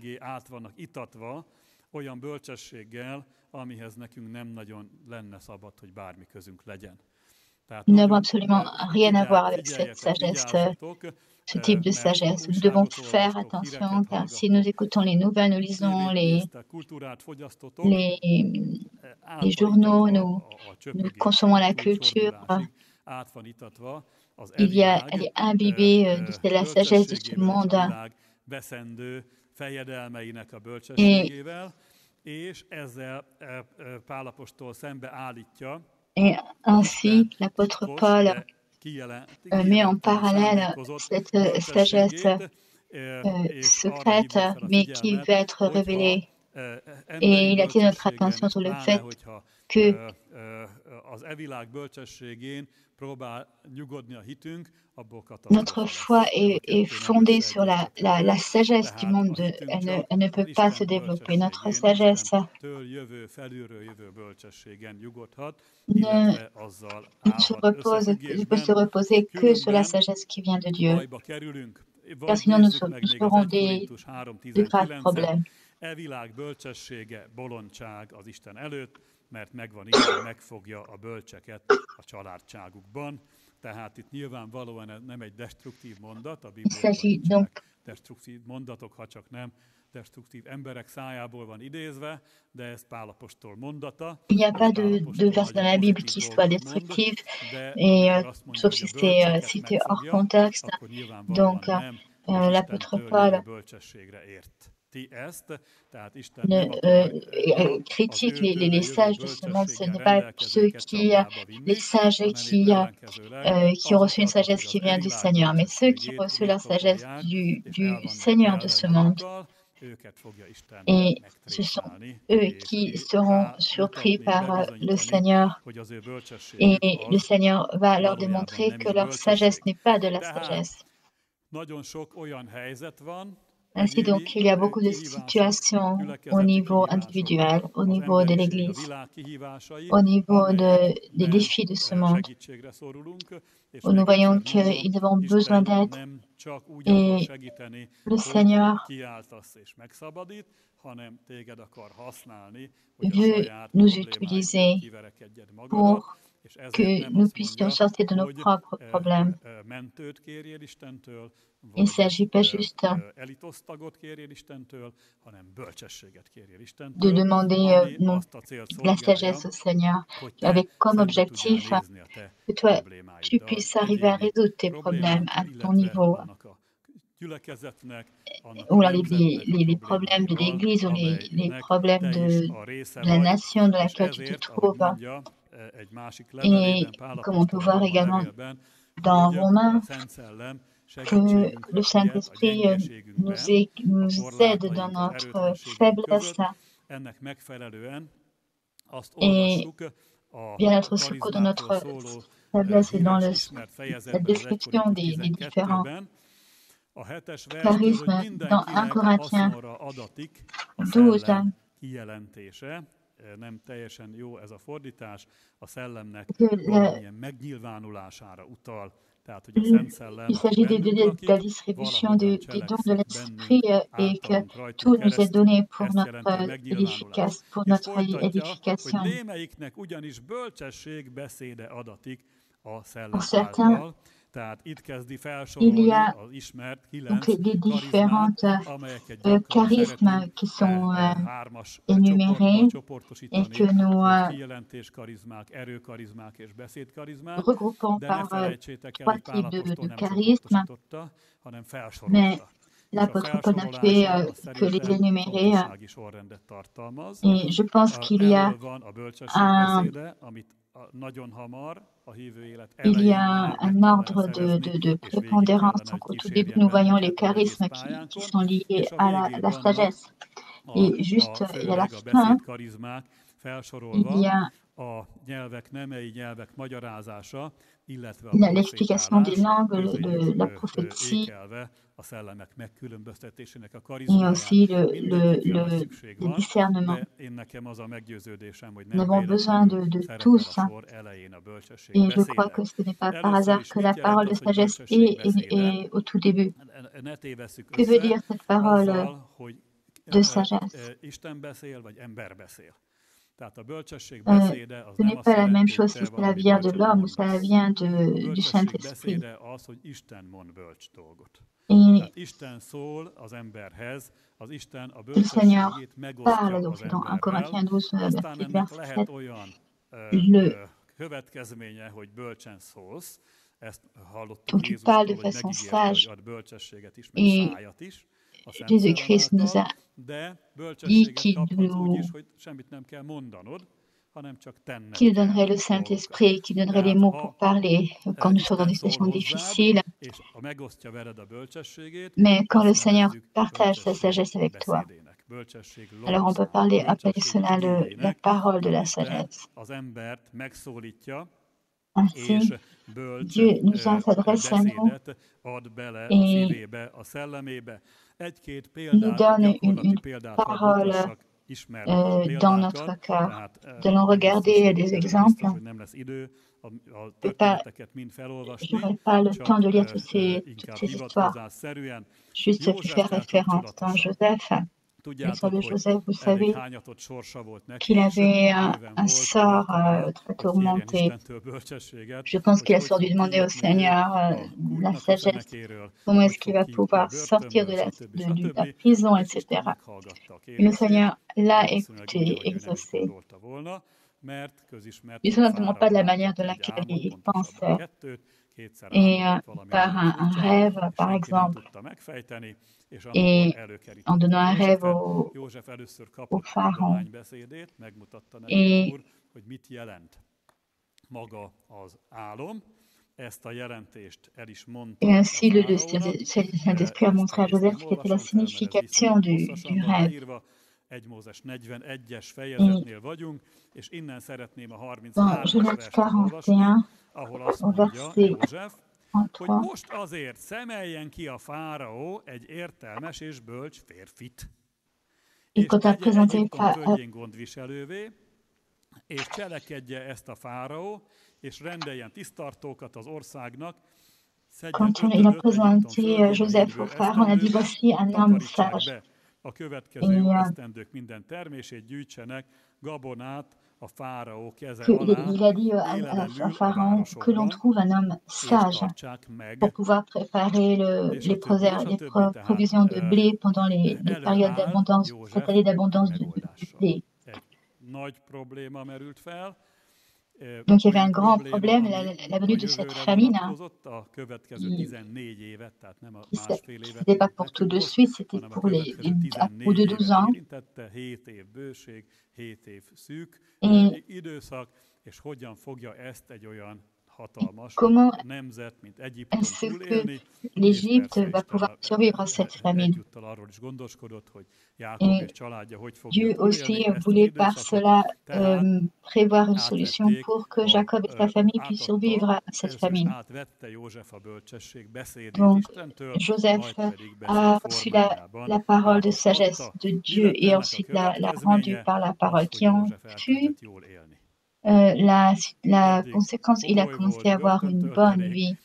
nous n'avons absolument rien à voir avec cette sagesse, ce type de sagesse. Nous devons faire attention, car si nous écoutons les nouvelles, nous lisons les journaux, nous consommons la culture, elle est imbibée de la sagesse de ce monde. Et ainsi, l'apôtre Paul met en parallèle cette sagesse secrète, mais qui va être révélée. Et il attire notre attention sur le fait que notre foi est fondée sur la sagesse du monde. Elle ne peut pas se développer. Notre sagesse ne peut se reposer que sur la sagesse qui vient de Dieu. Car sinon, nous serons de graves problèmes. Il s'agit donc il n'y a pas de verset dans la Bible qui soit destructif, et sauf si c'est cité hors contexte. Donc, l'apôtre Paul critique les sages de ce monde. Ce n'est pas les sages qui ont reçu une sagesse qui vient du Seigneur, mais ceux qui ont reçu la sagesse du Seigneur de ce monde. Et ce sont eux qui seront surpris par le Seigneur. Et le Seigneur va leur démontrer que leur sagesse n'est pas de la sagesse. Ainsi donc, il y a beaucoup de situations au niveau individuel, au niveau de l'Église, au niveau des défis de ce monde, où nous voyons qu'ils avons besoin d'aide et le Seigneur veut nous utiliser pour que nous puissions sortir de nos propres problèmes. Il ne s'agit pas juste de demander la sagesse au Seigneur, avec comme objectif que toi, tu puisses arriver à résoudre tes problèmes à ton niveau, ou les problèmes de l'Église, ou les problèmes de la nation dans laquelle tu te trouves. Et comme on peut voir également dans Romains, que le Saint-Esprit nous aide dans notre faiblesse et vient notre secours dans notre faiblesse et dans la description des différents charismes dans 1 Corinthiens 12. Nem teljesen jó ez a fordítás, a szellemnek valamilyen megnyilvánulására utal. Tehát, hogy a Szent Szellem il s'agit de la distribution des dons de l'Esprit et que tout nous est donné pour notre édification. Hogy némelyiknek ugyanis bölcsesség beszéde adatik a Szellem. Tehát itt kezdi felsorolni az ismert 9 différents charismes qui sont énumérés et que nous regroupons par 3 types de charismes, mais l'apôtre Paul n'a fait que les énumérer. Et je pense qu'il y a un ordre de prépondérance. Donc, au tout début, nous voyons les charismes qui sont liés à la sagesse. Et juste à la fin, il y a l'explication des langues, de la prophétie, et aussi le discernement. Nous avons besoin de tous. Et je crois que ce n'est pas par hasard que la parole de sagesse est au tout début. Que veut dire cette parole de sagesse? Ce n'est pas la même chose si cela vient de l'homme ou cela vient du Saint-Esprit. Et le Seigneur parle, donc dans 1 Corinthiens 12, verset 7, donc tu parles de façon sage, et Jésus-Christ nous a dit qu'il donnerait le Saint-Esprit, qu'il donnerait les mots pour parler quand nous sommes dans des situations difficiles. Mais quand le Seigneur partage sa sagesse avec toi, alors on peut appeler cela la parole de la sagesse. Ainsi, Dieu nous s'adresse à nous et il nous donne une parole dans notre cœur. Nous allons regarder des exemples. Je n'aurai pas le temps de lire toutes ces histoires. Juste faire référence dans Joseph. L'histoire de Joseph, vous savez qu'il avait un sort très tourmenté. Je pense qu'il a sans dû demander au Seigneur la sagesse. Comment est-ce qu'il va pouvoir sortir de la prison, etc. Et le Seigneur l'a écouté, exaucé. Ils ne demandent pas de la manière de laquelle il pensait. Et par un rêve, par exemple, et en donnant un rêve au pharaon. Et ainsi, le Saint-Esprit a montré à Joseph quelle était la signification du rêve. Dans Genèse 41, au verset hogy most azért szemeljen ki a fáraó egy értelmes és bölcs férfit, és tegye Egyiptom földjén gondviselővé, és cselekedje ezt a fáraó, és rendeljen tisztartókat az országnak, Quand il a présenté Joseph au pharaon, on a dit voici un homme sage. A következő esztendők minden termését gyűjtsenek gabonát a fáraó keze alá. Il a dit à Pharaon que l'on trouve un homme sage pour pouvoir préparer les provisions de blé pendant les périodes d'abondance, cette année d'abondance de blé. Nagy probléma merült fel. Donc il y avait un grand problème, la venue de cette famine. C'était pas pour tout de suite, c'était pour à bout de 12 ans. Comment est-ce que l'Égypte va pouvoir survivre à cette famine? Et Dieu aussi voulait par cela prévoir une solution pour que Jacob et sa famille puissent survivre à cette famine. Donc Joseph a reçu la parole de sagesse de Dieu et ensuite l'a rendue par la parole qui en fut la conséquence. Il a commencé à avoir une bonne vie.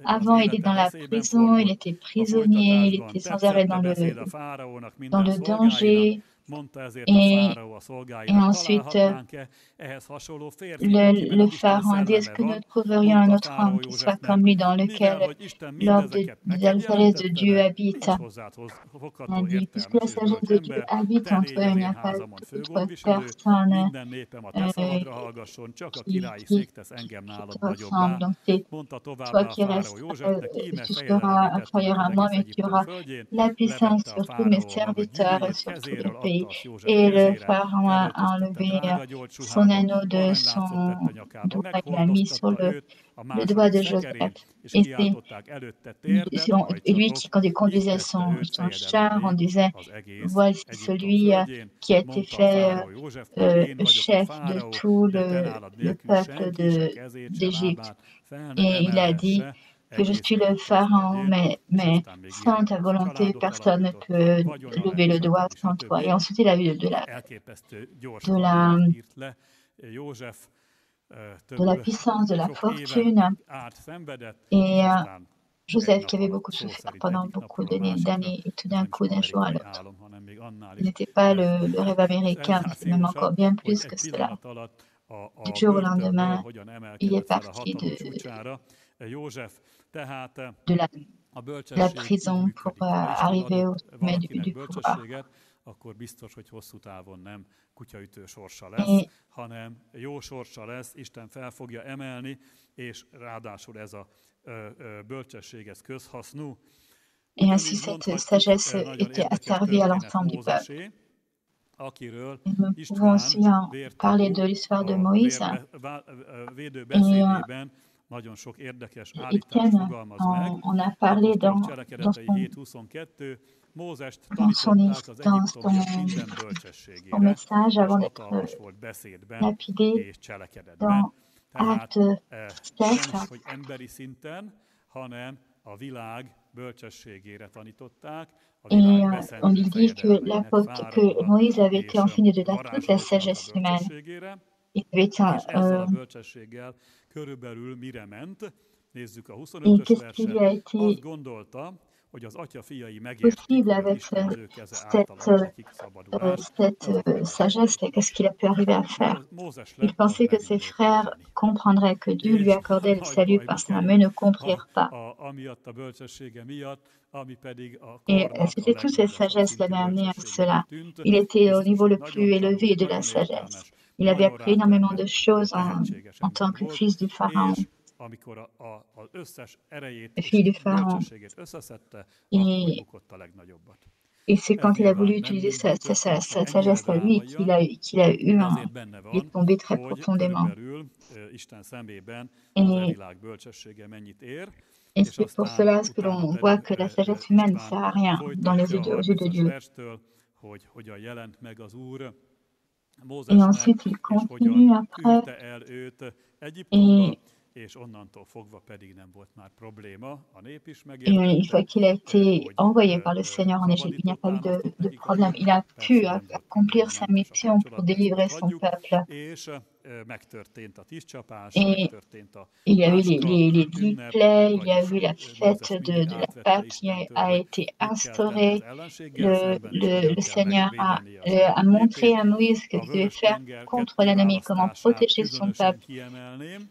Avant, il était dans la prison, il était prisonnier, il était sans arrêt dans le danger. Et ensuite, le pharaon a dit, est-ce que nous trouverions un autre homme qui soit comme lui, dans lequel l'ordre de la sagesse de Dieu habite? On a dit, puisque la sagesse de Dieu habite en toi, il n'y a pas d'autre personne qui te ressemble. Donc c'est toi qui restes, tu seras inférieur à moi, mais tu auras la puissance sur tous mes serviteurs et sur tout le pays. Et le pharaon a enlevé son anneau de son doigt, il l'a mis sur le doigt de Joseph. Et c'est lui qui, quand il conduisait son char, on disait, voici celui qui a été fait chef de tout le peuple d'Égypte. Et il a dit que je suis le pharaon, mais sans ta volonté, personne ne peut lever le doigt sans toi. Et ensuite, il a eu de la puissance, de la fortune. Et Joseph, qui avait beaucoup souffert pendant beaucoup d'années, et tout d'un coup, d'un jour à l'autre, il n'était pas le rêve américain, c'est même encore bien plus que cela. Du jour au lendemain, il est parti de la prison pour arriver au sommet du pouvoir. Akkor biztos, hogy hosszú távon nem kutyaütő sorsa lesz, hanem jó sorsa lesz, Isten fel fogja emelni, és ráadásul ez a bölcsesség, ez közhasznú. Et ainsi cette sagesse était asservie à l'ensemble du peuple. Nous pouvons aussi en parler de l'histoire de Moïse. Étienne en a parlé dans son message avant d'être lapidé dans Acte 7. Et on lui dit que Moïse avait été enseigné de toute la sagesse humaine. Il avait été et qu'est-ce qui lui a été possible avec cette sagesse, et qu'est-ce qu'il a pu arriver à faire? Il pensait que ses frères comprendraient que Dieu lui accordait le salut par cela, mais ne comprirent pas. Et c'était toute cette sagesse qui l'avait amené à cela. Il était au niveau le plus élevé de la sagesse. Il avait appris énormément de choses en tant que fils du Pharaon. Fille du Pharaon. Et c'est quand il a voulu utiliser sa sagesse à lui qu'il a eu il est tombé très profondément. Et c'est pour cela que l'on voit que la sagesse humaine ne sert à rien dans les yeux de Dieu. Et ensuite, il continue après. Et és onnantól fogva pedig nem volt már probléma. A nép is Et une megértette, fois qu'il a été hogy envoyé par le Seigneur en Égypte, il n'y a pas eu szabadítottának de nekik problème. vagyunk. Il a pu Persze nem volt accomplir sa problémamentes a mission pour kapcsolat, ezt délivrer ott son hagyjuk, peuple. és megtörtént a tűzcsapás, Et megtörtént a il y a eu Páska les 10 ünnep, plaies, il y a vagyis eu la Mózes fête mindig de la átvette Pâque qui Istentől, a hogy été mit kell tenni az instaurée. ellenséggel szemben, és hogyan Le kell Seigneur megvédeni az Isten a montré népét. à Moïse que A tu devais faire Vörös-tenger contre l'ennemi, comment kettéválasztását protéger son különösen peuple. kiemelném,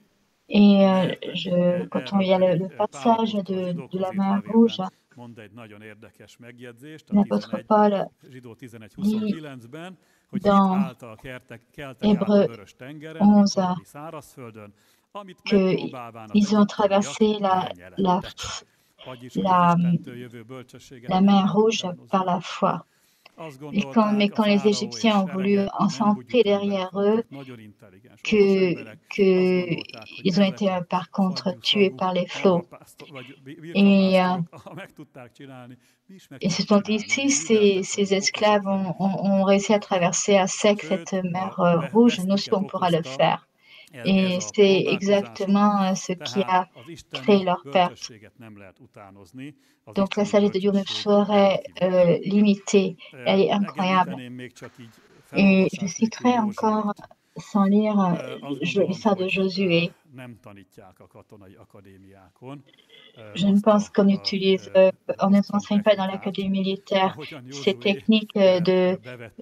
Et mert quand il erről y a pedig le Pál passage apostol a de la zsidókhoz írt mer levélben Rouge, mond egy nagyon érdekes megjegyzést, a l'apôtre Paul Zsidó dit 11.29-ben, hogy hit dans által keltek át a Hébreux Vörös-tengeren, mint 11 valami szárazföldön, amit megpróbálván az qu'ils ont egyiptomiak traversé elnyelettek. Vagyis, hogy az la, Istentől jövő bölcsességet la nem mer lehet Rouge utánozni. par la foi. Azt Mais gondolták a quand les fáraó és Égyptiens ont voulu serege, en nem centrer bugyuta emberek derrière eux, voltak, nagyon intelligens, okos emberek, azt gondolták, hogy ils ont été ezek a par contre fagyú tués szagú par les flots. magvapásztor, vagy Et, birkapásztorok, ha meg tudták csinálni, mi is meg et ce tudjuk sont csinálni. ici, Mi műveltek ces vagyunk, esclaves okosak vagyunk. ont réussi à traverser à sec Sőt, cette mer a rouge, nous aussi vesztiket on pourra le okozta faire. ez Et a c'est próbálkozásuk, exactement ce qui tehát a az créé isteni leur perte. bölcsességet nem lehet utánozni, az Donc la isteni sagesse de Dieu ne bölcsesség saurait rendkívüli. l'imiter. Elle est incroyable. Megemlíteném még csak így Et je felolvasás nélkül citerai encore, Józsuét. sans lire, Azt gondolom, l'histoire de hogy Josué. nem tanítják a katonai akadémiákon Je ne azt pense qu'on utilise, on ne azt a s'enseigne pas dans technikát, l'académie militaire ahogyan ces Józsué techniques bevette de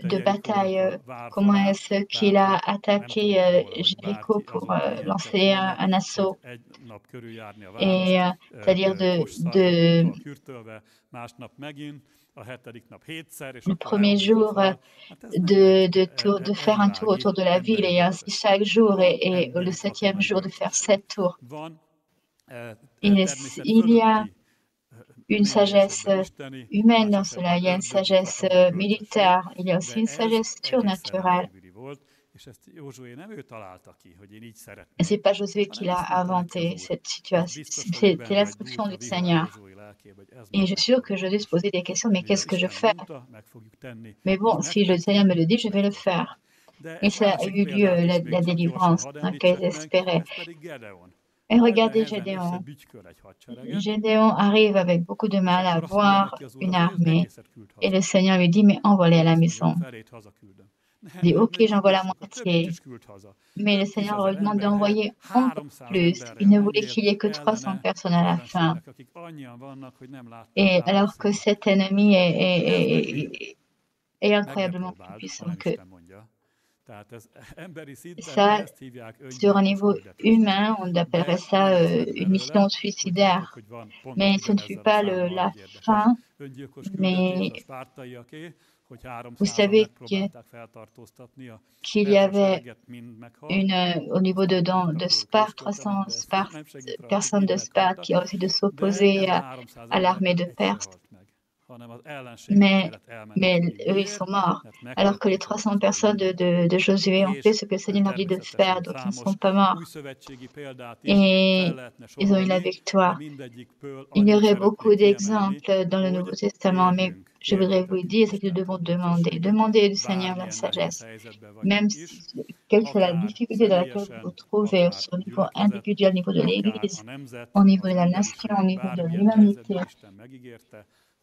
Jerikónak bataille. a vár Comment falát, est-ce qu'il tehát a hogy nem attaqué tudunk róla, hogy Jéricho bárki pour azon ijedtett lancer volna, un hogy assaut. egy nap körüljárni a várost, Et c'est-à-dire kosszarvatokkal kürtölve, másnap megint, a hetedik nap hétszer, és le akkor premier leomlik a jour fal. Hát ez nem egy de faire un tour autour de la ville et ainsi chaque jour et le 7e jour de faire 7 tours. Van Il természet y a fölötti, une sagesse humaine dans cela, il y a une sagesse militaire, il y a aussi une sagesse surnaturelle. és ezt Józsué nem ő találta ki, hogy én így Et szeretném. c'est pas Josué qui l'a inventé, cette situation. C'était l'instruction du Seigneur. Et je suis sûre que Josué se posait des questions, mais qu'est-ce que je fais? Mais bon, si le Seigneur me le dit, je vais le faire. Et ça a eu lieu, la délivrance qu'ils espéraient. Et regardez Gédéon. Gédéon arrive avec beaucoup de mal à voir une armée. Et le Seigneur lui dit, mais envoie-les à la maison. Il dit, ok, j'envoie la moitié. Mais le Seigneur leur demande d'envoyer encore plus. Il ne voulait qu'il y ait que 300 personnes à la fin. Et alors que cet ennemi est incroyablement plus puissant qu'eux. Ça, sur un niveau humain, on appellerait ça une mission suicidaire. Mais ce ne fut pas la fin, mais vous savez qu'il y avait au niveau de Sparte, 300 personnes de Sparte qui ont essayé de s'opposer à l'armée de Perse. Mais eux, ils sont morts. Alors que les 300 personnes de Josué ont fait ce que le Seigneur leur dit de faire, donc ils ne sont pas morts. Et ils ont eu la victoire. Il y aurait beaucoup d'exemples dans le Nouveau Testament, mais je voudrais vous dire, c'est que nous devons demander. Demandez du Seigneur la sagesse. Même quelle soit la difficulté dans laquelle vous vous trouvez, au niveau individuel, au niveau de l'Église, au niveau de la nation, au niveau de l'humanité,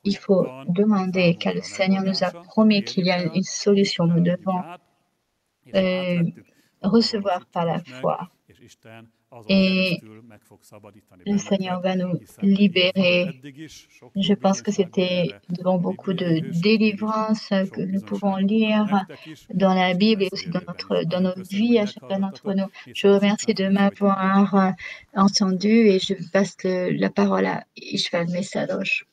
il faut demander, car le Seigneur nous a promis qu'il y a une solution. Nous devons recevoir par la foi. Et le Seigneur va nous libérer. Je pense que c'était devant beaucoup de délivrances que nous pouvons lire dans la Bible et aussi dans nos vies à chacun d'entre nous. Je vous remercie de m'avoir entendu et je passe la parole à Ishval Messadosh.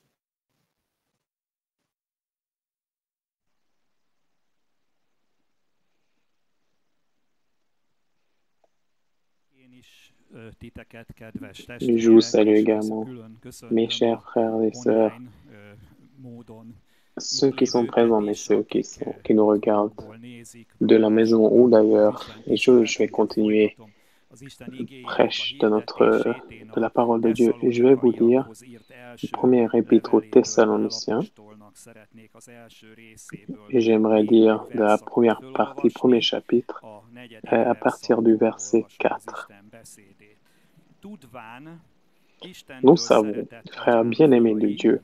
Je vous salue également, mes chers frères et sœurs, ceux qui sont présents, mais ceux qui nous regardent de la maison ou d'ailleurs. Et je vais continuer prêche de la parole de Dieu. Et je vais vous lire le premier épître aux Thessaloniciens. Et j'aimerais dire de la première partie, premier chapitre, à partir du verset 4. Nous savons, frères bien-aimés de Dieu,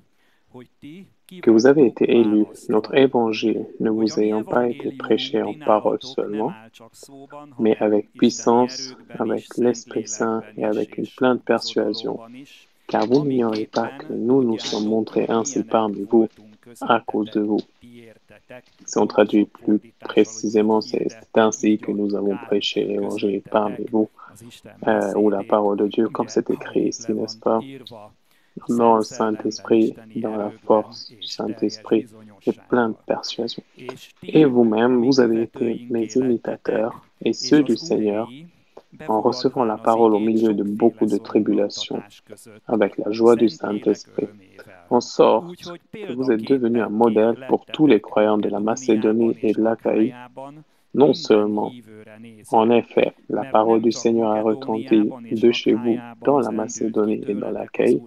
que vous avez été élus, notre évangile ne vous ayant pas été prêché en parole seulement, mais avec puissance, avec l'Esprit Saint et avec une pleine persuasion, car vous n'ignorez pas que nous nous sommes montrés ainsi parmi vous à cause de vous. Si on traduit plus précisément, c'est ainsi que nous avons prêché l'évangile parmi vous, ou la parole de Dieu, comme c'est écrit ici, n'est-ce pas? Dans le Saint-Esprit, dans la force du Saint-Esprit, et plein de persuasion. Et vous-même, vous avez été mes imitateurs et ceux du Seigneur, en recevant la parole au milieu de beaucoup de tribulations, avec la joie du Saint-Esprit, en sorte que vous êtes devenus un modèle pour tous les croyants de la Macédonie et de l'Achaïe, non seulement. En effet, la parole du Seigneur a retenti de chez vous dans la Macédonie et dans l'Achaïe,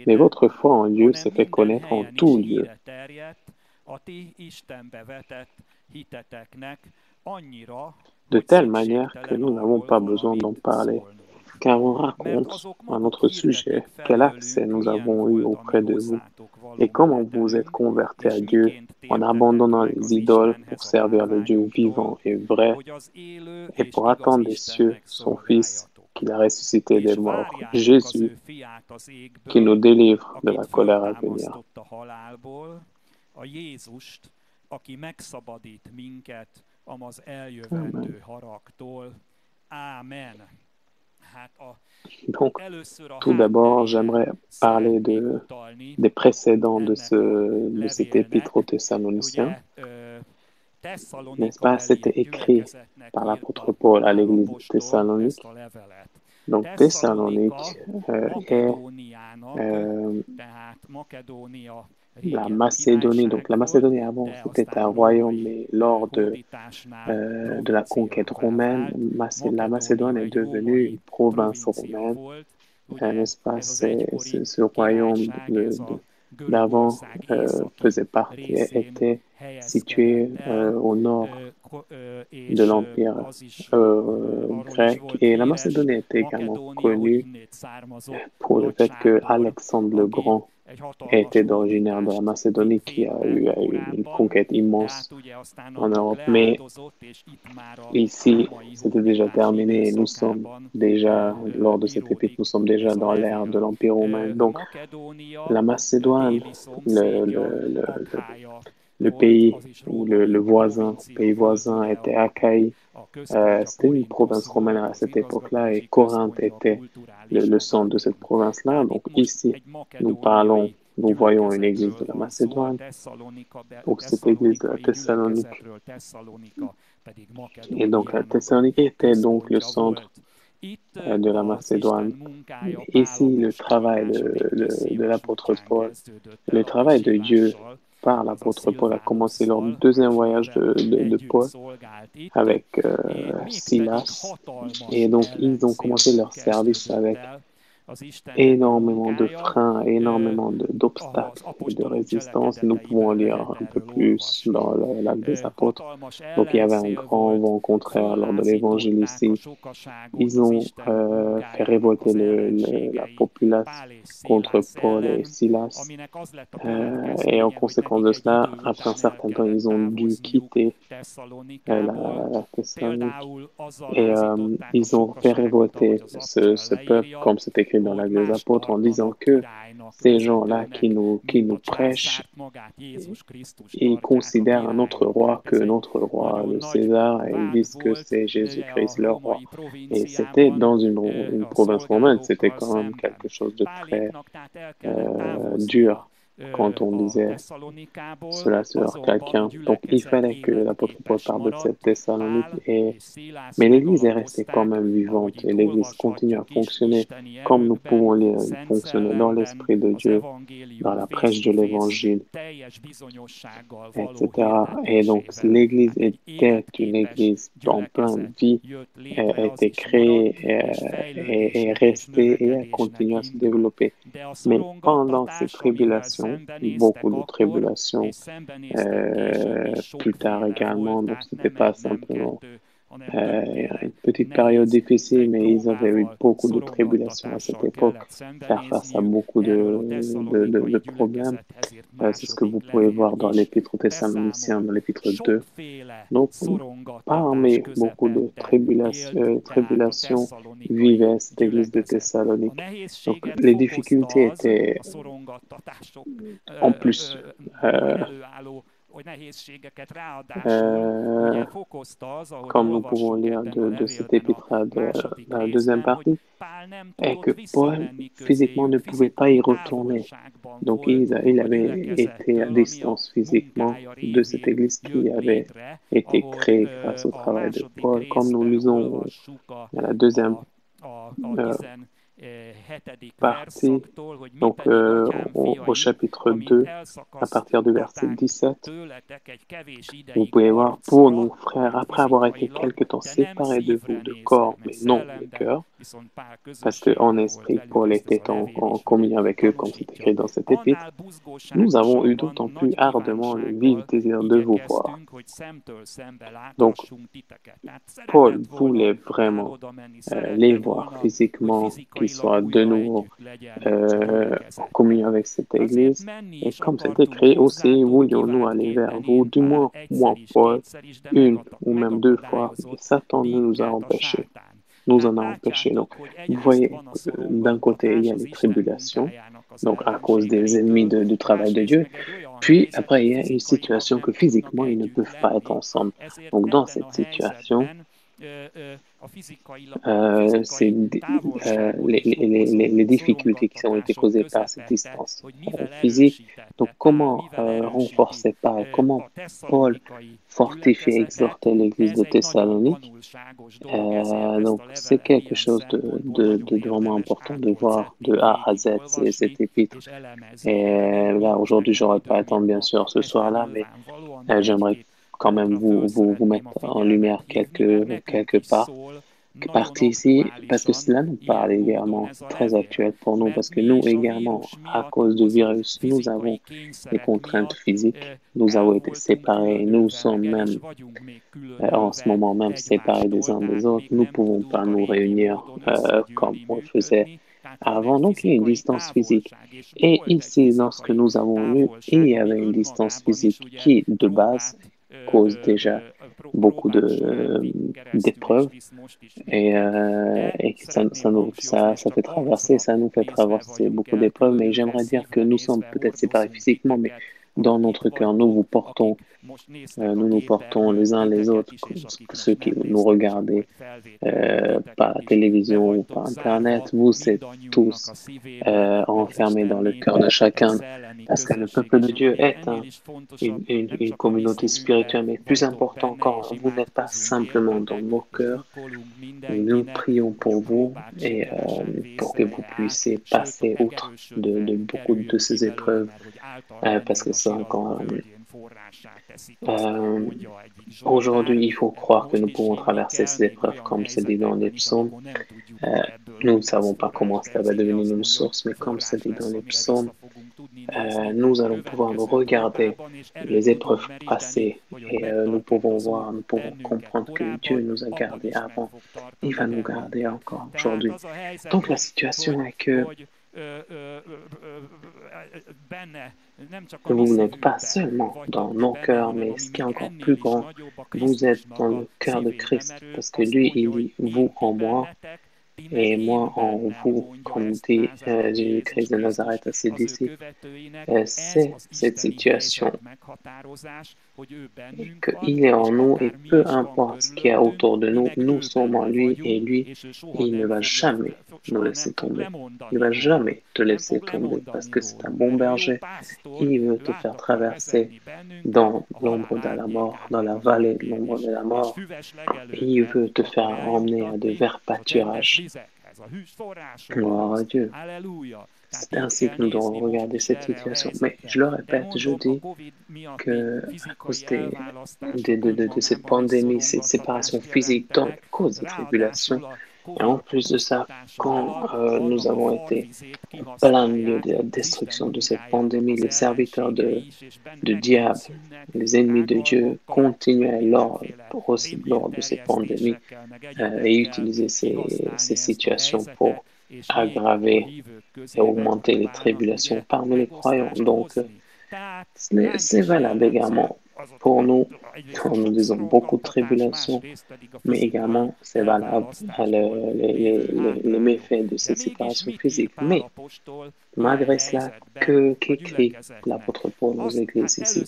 mais votre foi en Dieu s'est fait connaître en tout lieu. De telle manière que nous n'avons pas besoin d'en parler, car on raconte à notre sujet quel accès nous avons eu auprès de vous, et comment vous êtes convertis à Dieu en abandonnant les idoles pour servir le Dieu vivant et vrai, et pour attendre des cieux son Fils, qu'il a ressuscité des morts, Jésus, qui nous délivre de la colère à venir. Amen. Donc, tout d'abord, j'aimerais parler des précédents de cet épître aux Thessaloniciens. N'est-ce pas? C'était écrit par l'apôtre Paul à l'église de Thessalonique. Donc, Thessalonique est la Macédonie. Donc, la Macédonie avant, c'était un royaume, mais lors de la conquête romaine, la Macédoine est devenue une province romaine. N'est-ce pas? Ce royaume d'avant était situé au nord de l'Empire grec. Et la Macédonie était également connue pour le fait que Alexandre le Grand était originaire de la Macédonie, qui a eu une conquête immense en Europe. Mais ici, c'était déjà terminé et nous sommes déjà, lors de cette épître, nous sommes déjà dans l'ère de l'Empire romain. Donc, la Macédoine, le pays ou le pays voisin était Achaïe. C'était une province romaine à cette époque-là et Corinthe était le centre de cette province-là. Donc ici, nous voyons une église de la Macédoine, donc cette église de la Thessalonique. Et donc la Thessalonique était donc le centre de la Macédoine. Ici, le travail de l'apôtre Paul, le travail de Dieu par l'apôtre Paul a commencé lors du deuxième voyage de Paul avec Silas. Et donc, ils ont commencé leur service avec énormément de freins, énormément d'obstacles et de résistance. Nous pouvons lire un peu plus dans l'Acte des Apôtres. Donc, il y avait un grand vent contraire lors de l'évangile ici. Ils ont fait révolter la populace contre Paul et Silas. Et en conséquence de cela, après un certain temps, ils ont dû quitter la Thessalonique. Et ils ont fait révolter ce peuple, comme c'est écrit dans l'Acte des Apôtres, en disant que ces gens-là qui nous prêchent, ils considèrent un autre roi que notre roi, le César, et ils disent que c'est Jésus-Christ leur roi. Et c'était dans une province romaine, c'était quand même quelque chose de très dur quand on disait cela sur quelqu'un. Donc, il fallait que l'apôtre Paul parle de cette Thessalonique. Mais l'Église est restée quand même vivante et l'Église continue à fonctionner comme nous pouvons lire, fonctionner dans l'Esprit de Dieu, dans la prêche de l'Évangile, etc. Et donc, l'Église était une Église en pleine vie, elle a été créée et est restée et elle continue à se développer. Mais pendant ces tribulations, beaucoup de tribulations, plus tard également, donc c'était pas simplement une petite période difficile, mais ils avaient eu beaucoup de tribulations à cette époque, faire face à beaucoup de problèmes. C'est ce que vous pouvez voir dans l'Épître aux Thessaloniciens, dans l'Épître 2. Donc, parmi beaucoup de tribulations vivait cette église de Thessalonique. Donc, les difficultés étaient en plus. Comme nous pouvons lire de cet épître de la deuxième partie, est que Paul physiquement ne pouvait pas y retourner. Donc il avait été à distance physiquement de cette église qui avait été créée grâce au travail de Paul, comme nous lisons dans la deuxième partie, donc au chapitre 2, à partir du verset 17, vous pouvez voir, pour nous, frères, après avoir été quelque temps séparés de vous de corps, mais non de cœur, parce qu'en esprit, Paul était en communion avec eux, comme c'est écrit dans cet épître, nous avons eu d'autant plus ardemment le vif désir de vous voir. Donc, Paul voulait vraiment les voir physiquement, qu'ils soient de nouveau en communion avec cette église. Et comme c'est écrit aussi, voulions-nous aller vers vous, du moins moi, Paul, une ou même deux fois, et Satan nous a empêchés. Nous en a empêchés. Donc, vous voyez, d'un côté, il y a les tribulations, donc à cause des ennemis du travail de Dieu. Puis, après, il y a une situation que physiquement, ils ne peuvent pas être ensemble. Donc, dans cette situation, c'est les difficultés qui ont été causées par cette distance physique. Donc, comment renforcer Paul, comment Paul fortifier, exhorter l'église de Thessalonique. Donc, c'est quelque chose de vraiment important de voir de A à Z cet épître. Et là, aujourd'hui, je n'aurai pas le temps, bien sûr, ce soir-là, mais j'aimerais quand même vous mettre en lumière quelques parties ici, parce que cela nous parle également très actuel pour nous, parce que nous également, à cause du virus, nous avons des contraintes physiques, nous avons été séparés, nous sommes même en ce moment même séparés des uns des autres, nous ne pouvons pas nous réunir comme on le faisait avant, donc il y a une distance physique. Et ici, lorsque nous avons lu, il y avait une distance physique qui, de base, cause déjà beaucoup d'épreuves et ça fait traverser, ça nous fait traverser beaucoup d'épreuves, mais j'aimerais dire que nous sommes peut-être séparés physiquement, mais dans notre cœur, nous nous portons les uns les autres, ceux qui nous regardent par la télévision ou par Internet, vous êtes tous enfermés dans le cœur de chacun, parce que le peuple de Dieu est une communauté spirituelle, mais plus important encore, vous n'êtes pas simplement dans nos cœurs, nous prions pour vous et pour que vous puissiez passer outre de beaucoup de ces épreuves, parce que ça encore... aujourd'hui, il faut croire que nous pouvons traverser ces épreuves comme c'est dit dans les psaumes. Nous ne savons pas comment cela va devenir une source, mais comme c'est dit dans les psaumes, nous allons pouvoir nous regarder les épreuves passées et nous pouvons voir, nous pouvons comprendre que Dieu nous a gardés avant. Il va nous garder encore aujourd'hui. Donc la situation est que vous n'êtes pas seulement dans nos cœurs, mais ce qui est encore plus grand, vous êtes dans le cœur de Christ, parce que lui, il dit, vous en moi, et moi en vous, comme dit Jésus-Christ de Nazareth à ses disciples. C'est cette situation qu'il est en nous, et peu importe ce qu'il y a autour de nous, nous sommes en lui, et lui, il ne va jamais nous laisser tomber. Il ne va jamais te laisser tomber, parce que c'est un bon berger. Il veut te faire traverser dans l'ombre de la mort, dans la vallée de l'ombre de la mort. Et il veut te faire emmener à de verts pâturages. Gloire à Dieu. C'est ainsi que nous devons regarder cette situation. Mais je le répète, je dis que à cause de cette pandémie, cette séparation physique, donc cause de tribulation, Et en plus de ça, quand nous avons été en plein milieu de la destruction de cette pandémie, les serviteurs de diable, les ennemis de Dieu continuaient aussi lors de cette pandémie et utiliser ces situations pour aggraver et augmenter les tribulations parmi les croyants. Donc, c'est valable également pour nous quand nous disons beaucoup de tribulations, mais également c'est valable les méfaits de ces séparations physiques. Mais malgré cela, qu'écrit l'apôtre Paul aux églises ici?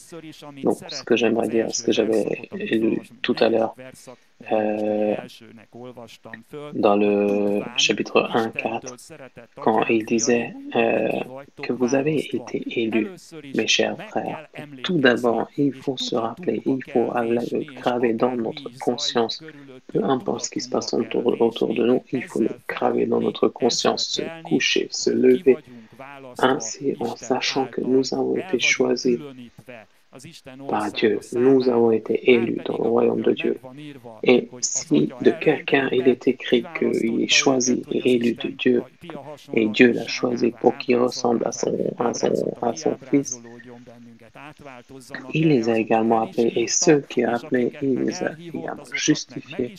Donc, ce que j'aimerais dire, ce que j'avais lu tout à l'heure, dans le chapitre 1,4, quand il disait que vous avez été élus, mes chers frères. Tout d'abord, il faut se rappeler, il faut graver dans notre conscience, peu importe ce qui se passe autour de nous, il faut le graver dans notre conscience, se coucher, se lever, ainsi en sachant que nous avons été choisis par Dieu. Nous avons été élus dans le royaume de Dieu. Et si de quelqu'un il est écrit qu'il est choisi et élu de Dieu, et Dieu l'a choisi pour qu'il ressemble à son Fils, il les a également appelés, et ceux qu'il a appelés, il les a également justifiés,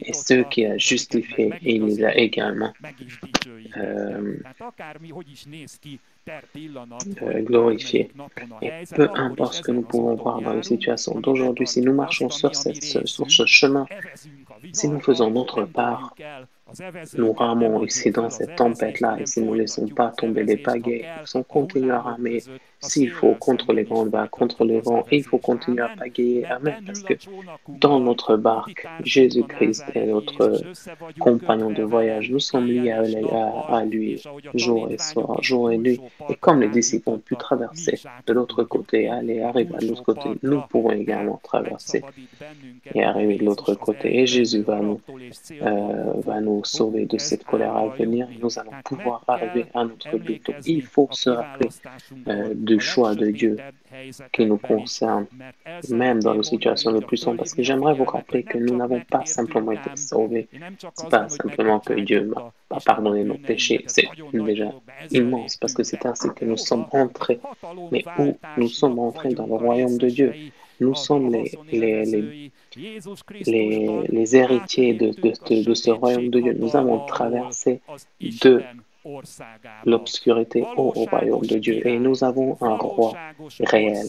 et ceux qu'il a justifiés, il les a également glorifiés. Et peu importe ce que nous pouvons voir dans les situations d'aujourd'hui, si nous marchons sur ce chemin, si nous faisons notre part, nous ramons ici dans cette tempête-là, et si nous ne laissons pas tomber les pagaies, nous continuons à ramer. S'il faut contre les grands vagues, contre le vent, il faut continuer à pagayer. Amen. Parce que dans notre barque, Jésus-Christ est notre compagnon de voyage. Nous sommes liés à lui jour et soir, jour et nuit. Et comme les disciples ont pu traverser de l'autre côté, arriver à l'autre côté, nous pourrons également traverser et arriver de l'autre côté. Et Jésus va nous sauver de cette colère à venir et nous allons pouvoir arriver à notre but. Donc, il faut se rappeler du choix de Dieu qui nous concerne, même dans nos situations les plus sombres. Parce que j'aimerais vous rappeler que nous n'avons pas simplement été sauvés. C'est pas simplement que Dieu m'a pardonné nos péchés. C'est déjà immense parce que c'est ainsi que nous sommes entrés. Mais où nous sommes entrés dans le royaume de Dieu? Nous sommes les héritiers de ce royaume de Dieu. Nous avons traversé de l'obscurité au royaume de Dieu. Et nous avons un roi réel,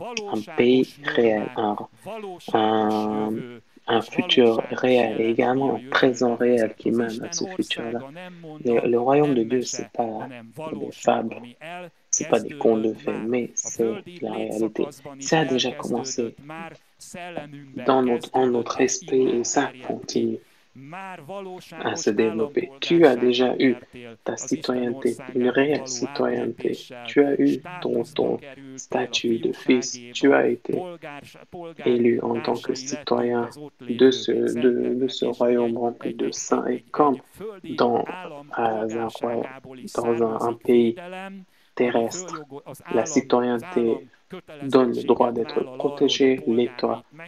un pays réel, un futur réel et également un présent réel qui mène à ce futur-là. Le royaume de Dieu, c'est pas des fables, c'est pas des contes de fées, mais c'est la réalité. Ça a déjà commencé en notre esprit et ça continue à se développer. Tu as déjà eu ta citoyenneté, une réelle citoyenneté. Tu as eu ton statut de fils. Tu as été élu en tant que citoyen de ce royaume rempli de saints. Et comme dans un pays terrestre, la citoyenneté donne le droit d'être protégé,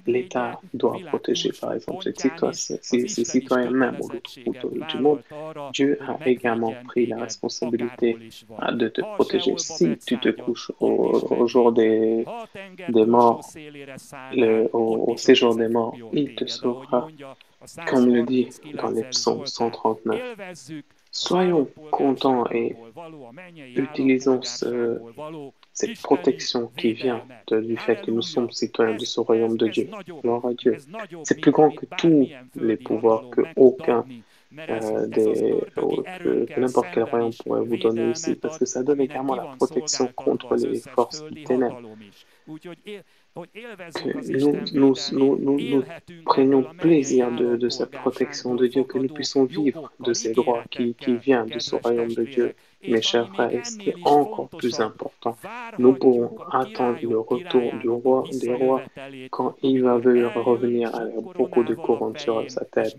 l'État doit protéger par exemple ses citoyens même au l'autre bout du monde. Dieu a également pris la responsabilité de te protéger. Si tu te couches au jour des morts, au séjour des morts, il te sauvera, comme le dit dans les psaumes 139. Soyons contents et utilisons cette protection qui vient du fait que nous sommes citoyens de ce royaume de Dieu. Gloire à Dieu. C'est plus grand que tous les pouvoirs, que n'importe quel royaume pourrait vous donner ici, parce que ça donne également la protection contre les forces du ténèbres. Que nous prenions plaisir de cette protection de Dieu, que nous puissions vivre de ces droits qui viennent de ce royaume de Dieu. Mes chers frères, et ce qui est encore plus important, nous pourrons attendre le retour des rois quand il va revenir avec beaucoup de couronnes sur sa tête.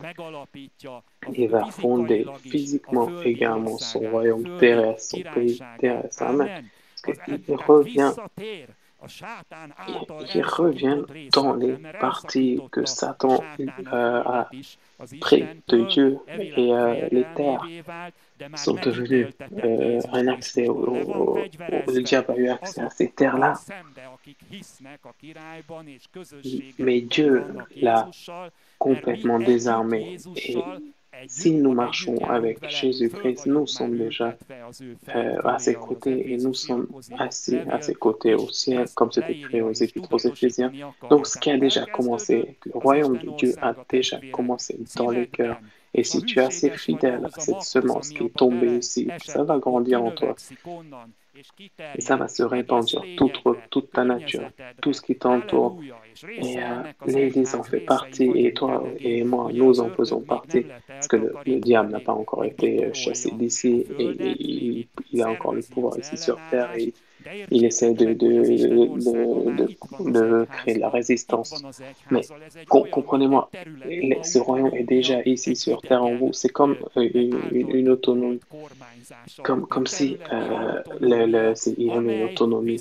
Il va fonder physiquement également son royaume terrestre, son pays terrestre. Amen. Parce qu'il revient il revient dans les parties que Satan a pris de Dieu et les terres sont devenues un accès le diable a eu accès à ces terres-là, mais Dieu l'a complètement désarmé. Et si nous marchons avec Jésus-Christ, nous sommes déjà à ses côtés et nous sommes assis à ses côtés au ciel, comme c'est écrit aux Épîtres aux Éphésiens. Donc, ce qui a déjà commencé, le royaume de Dieu a déjà commencé dans les cœurs. Et si tu es assez fidèle à cette semence qui est tombée ici, ça va grandir en toi. Et ça va se répandre sur toute ta nature, tout ce qui t'entoure. Et l'Église en fait partie, et toi et moi, nous en faisons partie, parce que le diable n'a pas encore été chassé d'ici, et il a encore le pouvoir ici sur terre, et il essaie de créer de la résistance. Mais comprenez-moi, ce royaume est déjà ici sur terre en vous. C'est comme une autonomie, comme si il y avait une autonomie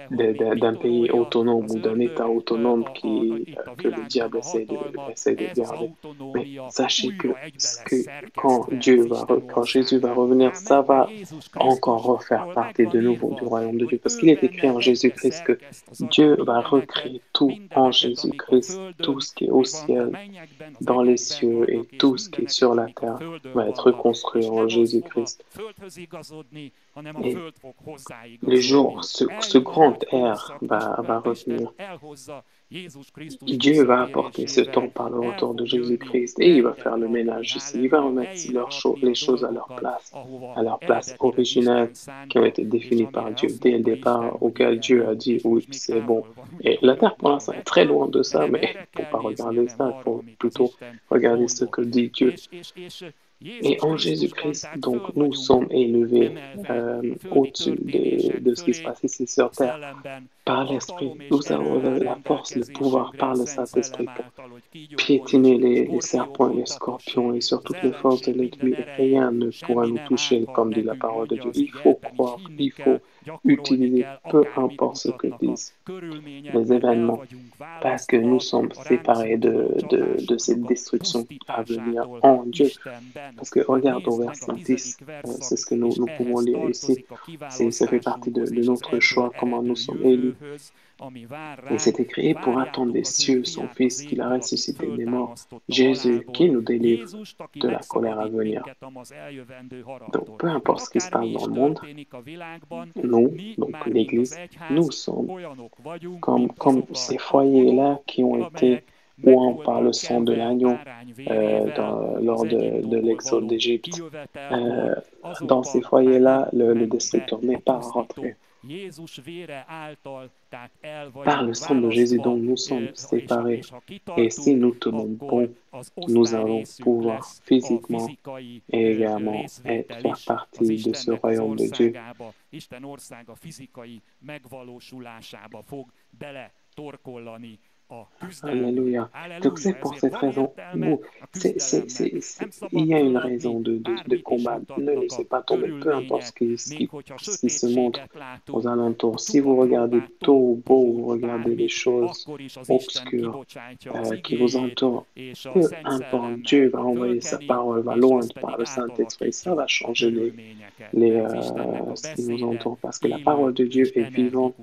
d'un pays autonome ou d'un État autonome que le diable essaie de garder. Mais sachez que quand Jésus va revenir, ça va encore refaire partie de nouveau du royaume de Dieu. Parce qu'il est écrit en Jésus-Christ que Dieu va recréer tout en Jésus-Christ, tout ce qui est au ciel, dans les cieux et tout ce qui est sur la terre va être reconstruit en Jésus-Christ. Et le jour, ce grand air va revenir. Dieu va apporter ce temps par le retour de Jésus-Christ et il va faire le ménage ici. Il va remettre les choses à leur place originelle qui ont été définies par Dieu dès le départ, auquel Dieu a dit oui, c'est bon. Et la terre pour l'instant est très loin de ça, mais il ne faut pas regarder ça, il faut plutôt regarder ce que dit Dieu. Et en Jésus-Christ, donc, nous sommes élevés au-dessus de ce qui se passe ici sur terre. Par l'Esprit, nous avons la force, le pouvoir par le Saint-Esprit pour piétiner les serpents et les scorpions et sur toutes les forces de l'ennemi. Rien ne pourra nous toucher, comme dit la parole de Dieu. Il faut croire, il faut utiliser, peu importe ce que disent les événements, parce que nous sommes séparés de cette destruction à venir en Dieu. Parce que regarde au verset 10, c'est ce que nous pouvons lire ici, ça fait partie de notre choix, comment nous sommes élus. Et c'est écrit, pour attendre des cieux son Fils qu'il a ressuscité des morts, Jésus qui nous délivre de la colère à venir. Donc peu importe ce qui se passe dans le monde, nous, donc l'Église, nous sommes comme ces foyers-là qui ont été ouants par le sang de l'agneau lors de l'exode d'Égypte. Dans ces foyers-là, le destructeur n'est pas rentré. Par le sang de Jésus dont nous sommes séparés, et si nous tenons bon, nous allons pouvoir physiquement et également faire partie de ce royaume de Dieu. Alléluia. Donc c'est pour cette raison, il y a une raison de combat. Ne laissez pas tomber, peu importe ce qui se montre aux alentours. Si vous regardez tôt, beau, vous regardez les choses obscures qui vous entourent, peu importe, Dieu va envoyer sa parole, va loin par le Saint-Esprit. Ça va changer ce qui nous entoure, parce que la parole de Dieu est vivante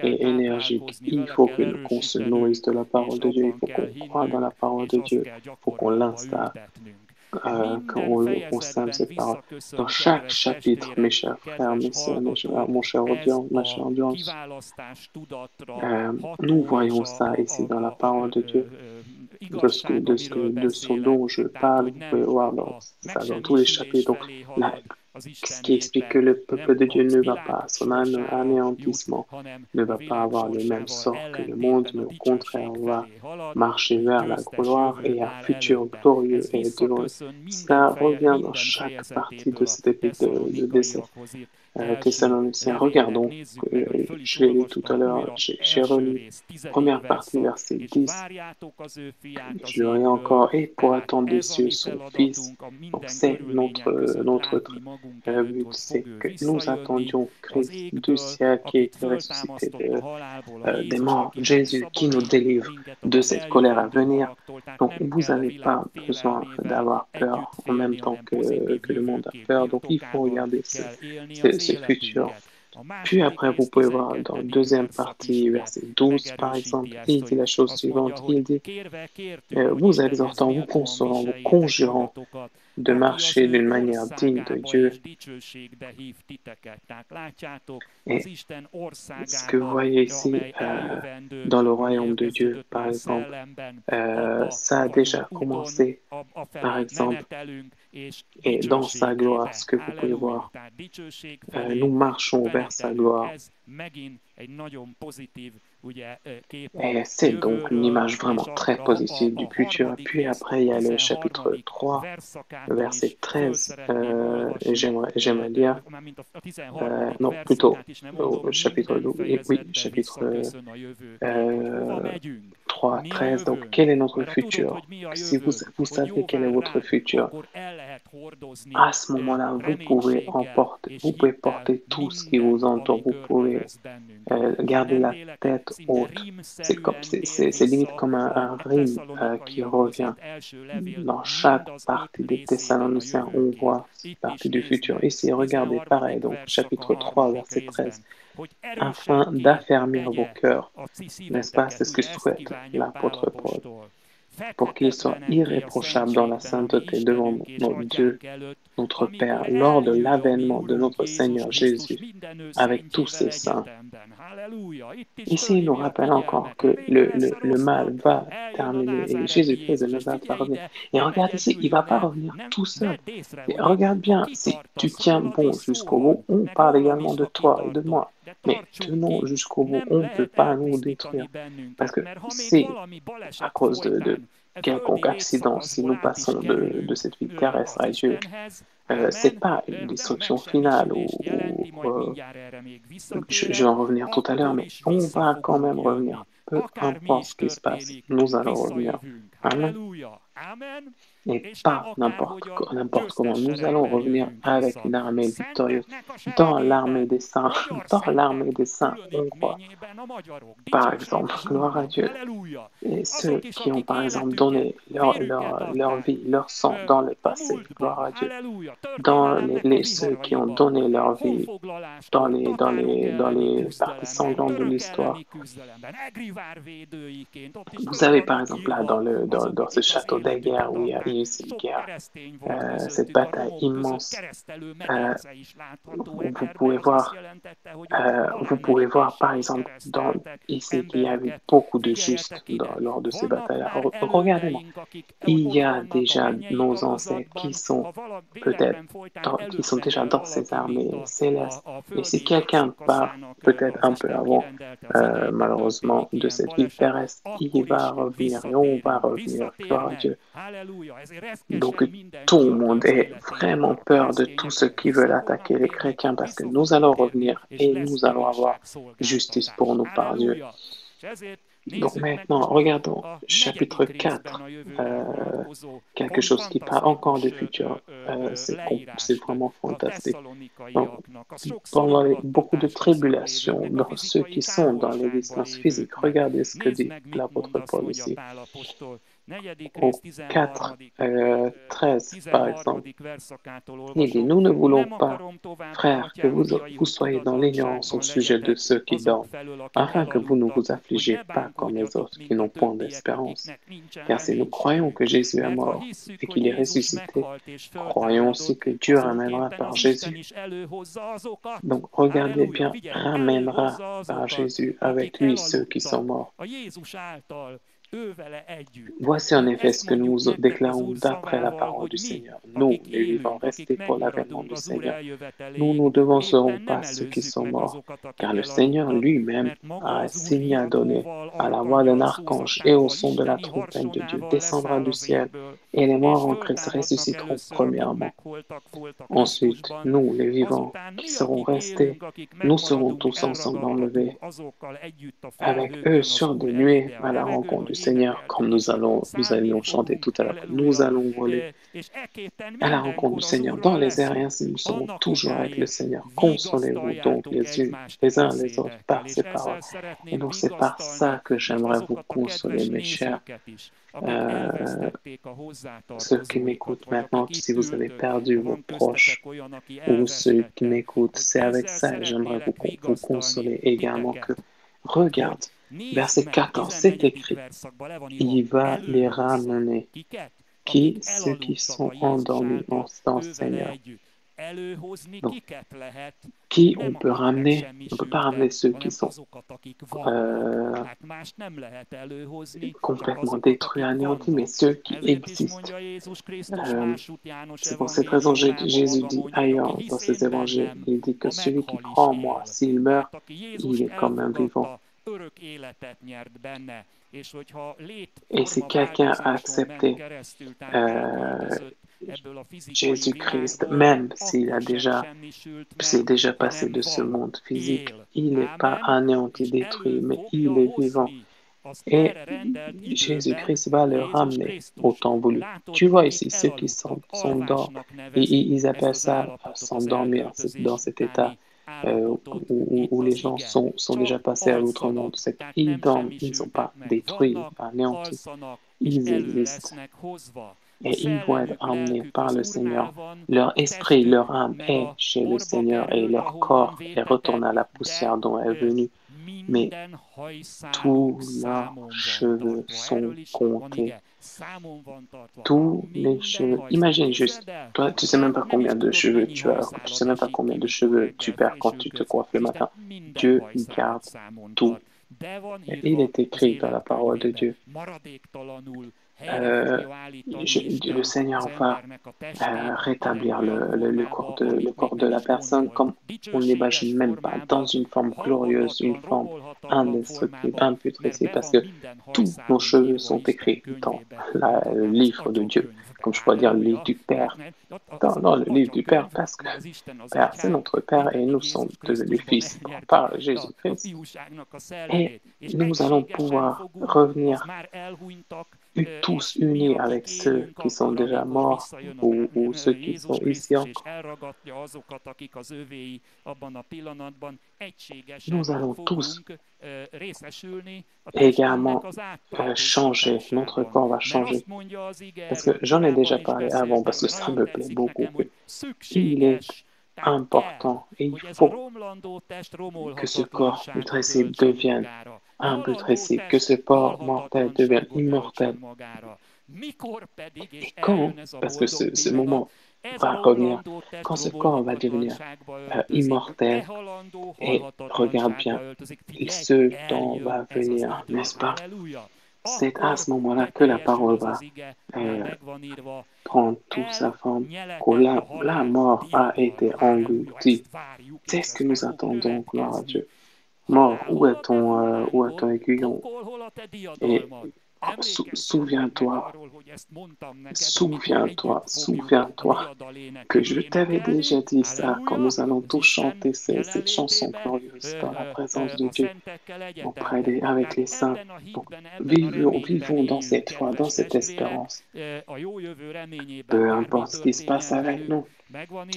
et énergique. Il faut qu'on se nourrisse de la parole de Dieu, il faut qu'on croie dans la parole de Dieu, il faut qu'on l'installe, qu'on sème cette parole. Dans chaque chapitre, mes chers frères, mes sœurs, mon cher audience, ma chère audience, nous voyons ça ici dans la parole de Dieu. De ce dont je parle, vous pouvez voir ça dans tous les chapitres. Donc, ce qui explique que le peuple de Dieu ne va pas, son anéantissement ne va pas avoir le même sort que le monde, mais au contraire, on va marcher vers la gloire et un futur glorieux et heureux. Ça revient dans chaque partie de cet épître de Thessaloniciens. Regardons, je l'ai lu tout à l'heure, j'ai relu première partie, verset 10. Je le lis encore, et pour attendre des cieux son Fils. Donc c'est notre Le but, c'est que nous attendions Christ du ciel qui était ressuscité des morts, Jésus qui nous délivre de cette colère à venir. Donc, vous n'avez pas besoin d'avoir peur en même temps que le monde a peur. Donc, il faut regarder ce futur. Puis après, vous pouvez voir dans la deuxième partie, verset 12, par exemple, il dit la chose suivante, il dit, vous exhortant, vous consolant, vous conjurant de marcher d'une manière digne de Dieu. Et ce que vous voyez ici dans le royaume de Dieu, par exemple, ça a déjà commencé, par exemple, et dans sa gloire, ce que vous pouvez voir, nous marchons vers sa gloire. Et c'est donc une image vraiment très positive du futur. Puis après, il y a le chapitre 3, le verset 13. J'aimerais lire, non, plutôt chapitre 12, oui, chapitre 3, 13. Donc, quel est notre futur? Si vous savez quel est votre futur, à ce moment-là, vous pouvez porter tout ce qui vous entoure. Vous pouvez garder la tête haute. C'est limite comme un rime qui revient. Dans chaque partie des Thessaloniciens, on voit cette partie du futur. Ici, regardez, pareil, donc chapitre 3, verset 13. Afin d'affermir vos cœurs, n'est-ce pas? C'est ce que souhaite l'apôtre Paul, pour qu'ils soient irréprochables dans la sainteté devant notre Dieu, notre Père, lors de l'avènement de notre Seigneur Jésus, avec tous ses saints. Ici, il nous rappelle encore que le mal va terminer et Jésus-Christ de Nazareth va revenir. Et regarde ici, il ne va pas revenir tout seul. Et regarde bien, si tu tiens bon jusqu'au bout, on parle également de toi et de moi. Mais tenons jusqu'au bout, on ne peut pas nous détruire. Parce que si, à cause de quelconque accident, si nous passons de cette vie terrestre à Dieu, c'est pas une destruction finale je vais en revenir tout à l'heure, mais on va quand même revenir. Peu importe ce qui se passe, nous allons revenir. Amen. Et pas n'importe comment. Nous allons revenir avec une armée victorieuse. Dans l'armée des saints, on croit. Par exemple, gloire à Dieu. Et ceux qui ont, par exemple, donné leur vie, leur sang dans le passé, gloire à Dieu. Dans ceux qui ont donné leur vie dans les parties sanglantes de l'histoire. Vous avez, par exemple, là, dans ce château des guerres où il y a eu cette guerre, cette bataille immense, vous pouvez voir, par exemple, ici qu'il y avait beaucoup de justes lors de ces batailles-là. Regardez-moi, il y a déjà nos ancêtres qui sont déjà dans ces armées célestes. Et si quelqu'un part peut-être un peu avant, malheureusement, de cette vie terrestre, il va revenir et on va revenir. Gloire à Dieu. Donc, tout le monde est vraiment peur de tous ceux qui veulent attaquer les chrétiens parce que nous allons revenir et nous allons avoir justice pour nous par Dieu. Donc maintenant, regardons chapitre 4, quelque chose qui parle encore du futur. C'est vraiment fantastique. Donc, pendant beaucoup de tribulations dans ceux qui sont dans l'existence physique, regardez ce que dit l'apôtre Paul ici. Au 4, 13, par exemple, il dit, nous ne voulons pas, frères, que vous soyez dans l'ignorance au sujet de ceux qui dorment, afin que vous ne vous affligez pas comme les autres qui n'ont point d'espérance. Car si nous croyons que Jésus est mort et qu'il est ressuscité, croyons aussi que Dieu ramènera par Jésus. Donc, regardez bien, ramènera par Jésus avec lui ceux qui sont morts. Voici en effet ce que nous déclarons d'après la parole du Seigneur. Nous, les vivants, restés pour l'avènement du Seigneur, nous ne devancerons pas ceux qui sont morts, car le Seigneur lui-même a un signal donné à la voix d'un archange et au son de la trompette de Dieu descendra du ciel, Et les morts en Christ ressusciteront premièrement. Ensuite, nous, les vivants, qui serons restés, nous serons tous ensemble enlevés avec eux sur des nuées à la rencontre du Seigneur, comme nous allions chanter tout à l'heure. Nous allons voler à la rencontre du Seigneur dans les airs, et ainsi nous serons toujours avec le Seigneur. Consolez-vous donc les uns les autres par ces paroles. Et donc c'est par ça que j'aimerais vous consoler, mes chers. Ceux qui m'écoutent maintenant, si vous avez perdu vos proches ou ceux qui m'écoutent, c'est avec ça et j'aimerais vous consoler également que, regarde, verset 14, c'est écrit, il va les ramener, ceux qui sont endormis dans le Seigneur. Donc, qui on peut ramener? On ne peut pas ramener ceux qui sont complètement détruits, anéantis, mais ceux qui existent. C'est pour cette raison que Jésus dit ailleurs dans ses évangiles, il dit que celui qui croit en moi, s'il meurt, il est comme un vivant. Et si quelqu'un a accepté Jésus-Christ, même s'il s'est déjà passé de ce monde physique, il n'est pas anéanti, détruit, mais il est vivant. Et Jésus-Christ va le ramener au temps voulu. Tu vois ici, ceux qui s'endorment, ils appellent ça s'endormir dans cet état où les gens sont déjà passés à l'autre monde. C'est qu'ils dorment, ils ne sont pas détruits, anéantis, ils existent. Et ils vont être emmenés par le Seigneur. Leur esprit, leur âme est chez le Seigneur et leur corps est retourné à la poussière dont elle est venue. Mais tous leurs cheveux sont comptés. Tous les cheveux. Imagine juste, toi, tu sais même pas combien de cheveux tu as, tu sais même pas combien de cheveux tu perds quand tu te coiffes le matin. Dieu garde tout. Et il est écrit dans la parole de Dieu. Le Seigneur va rétablir le corps de la personne comme on ne l'imagine même pas, dans une forme glorieuse, une forme indestructible, imputrescible, parce que tous nos cheveux sont écrits dans le livre de Dieu, comme je pourrais dire le livre du Père, dans le livre du Père, parce que Père, c'est notre Père et nous sommes devenus fils par Jésus-Christ. Et nous allons pouvoir revenir tous unis avec ceux qui sont déjà morts ou ceux qui sont ici encore. Nous allons tous également changer, notre corps va changer. Parce que j'en ai déjà parlé avant, parce que ça me plaît beaucoup. Il est important et il faut que ce corps putréfié devienne imputrescible, que ce corps mortel devienne immortel. Et quand, parce que ce moment va revenir, quand ce corps va devenir immortel, et regarde bien, ce temps va venir, n'est-ce pas? C'est à ce moment-là que la parole va prendre toute sa forme, que la mort a été engloutie. C'est ce que nous attendons, gloire à Dieu. Mort, où est ton aiguillon? Et souviens-toi que je t'avais déjà dit ça quand nous allons tous chanter cette chanson glorieuse dans la présence de Dieu, avec les saints. Donc, vivons dans cette foi, dans cette espérance. Peu importe ce qui se passe avec nous,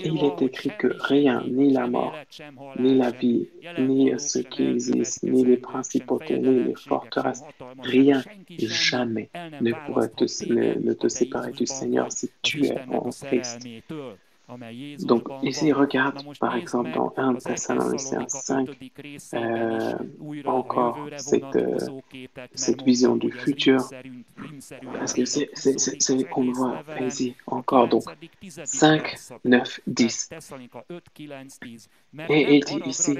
il est écrit que rien, ni la mort, ni la vie, ni ce qui existe, ni les principautés, ni les forteresses, rien, jamais ne pourrait te séparer du Seigneur si tu es en Christ. Donc ici, regarde par exemple dans 1 Thessaloniciens 5, encore cette vision du futur, parce que c'est qu'on le voit ici encore, donc 5, 9, 10. Et il dit ici,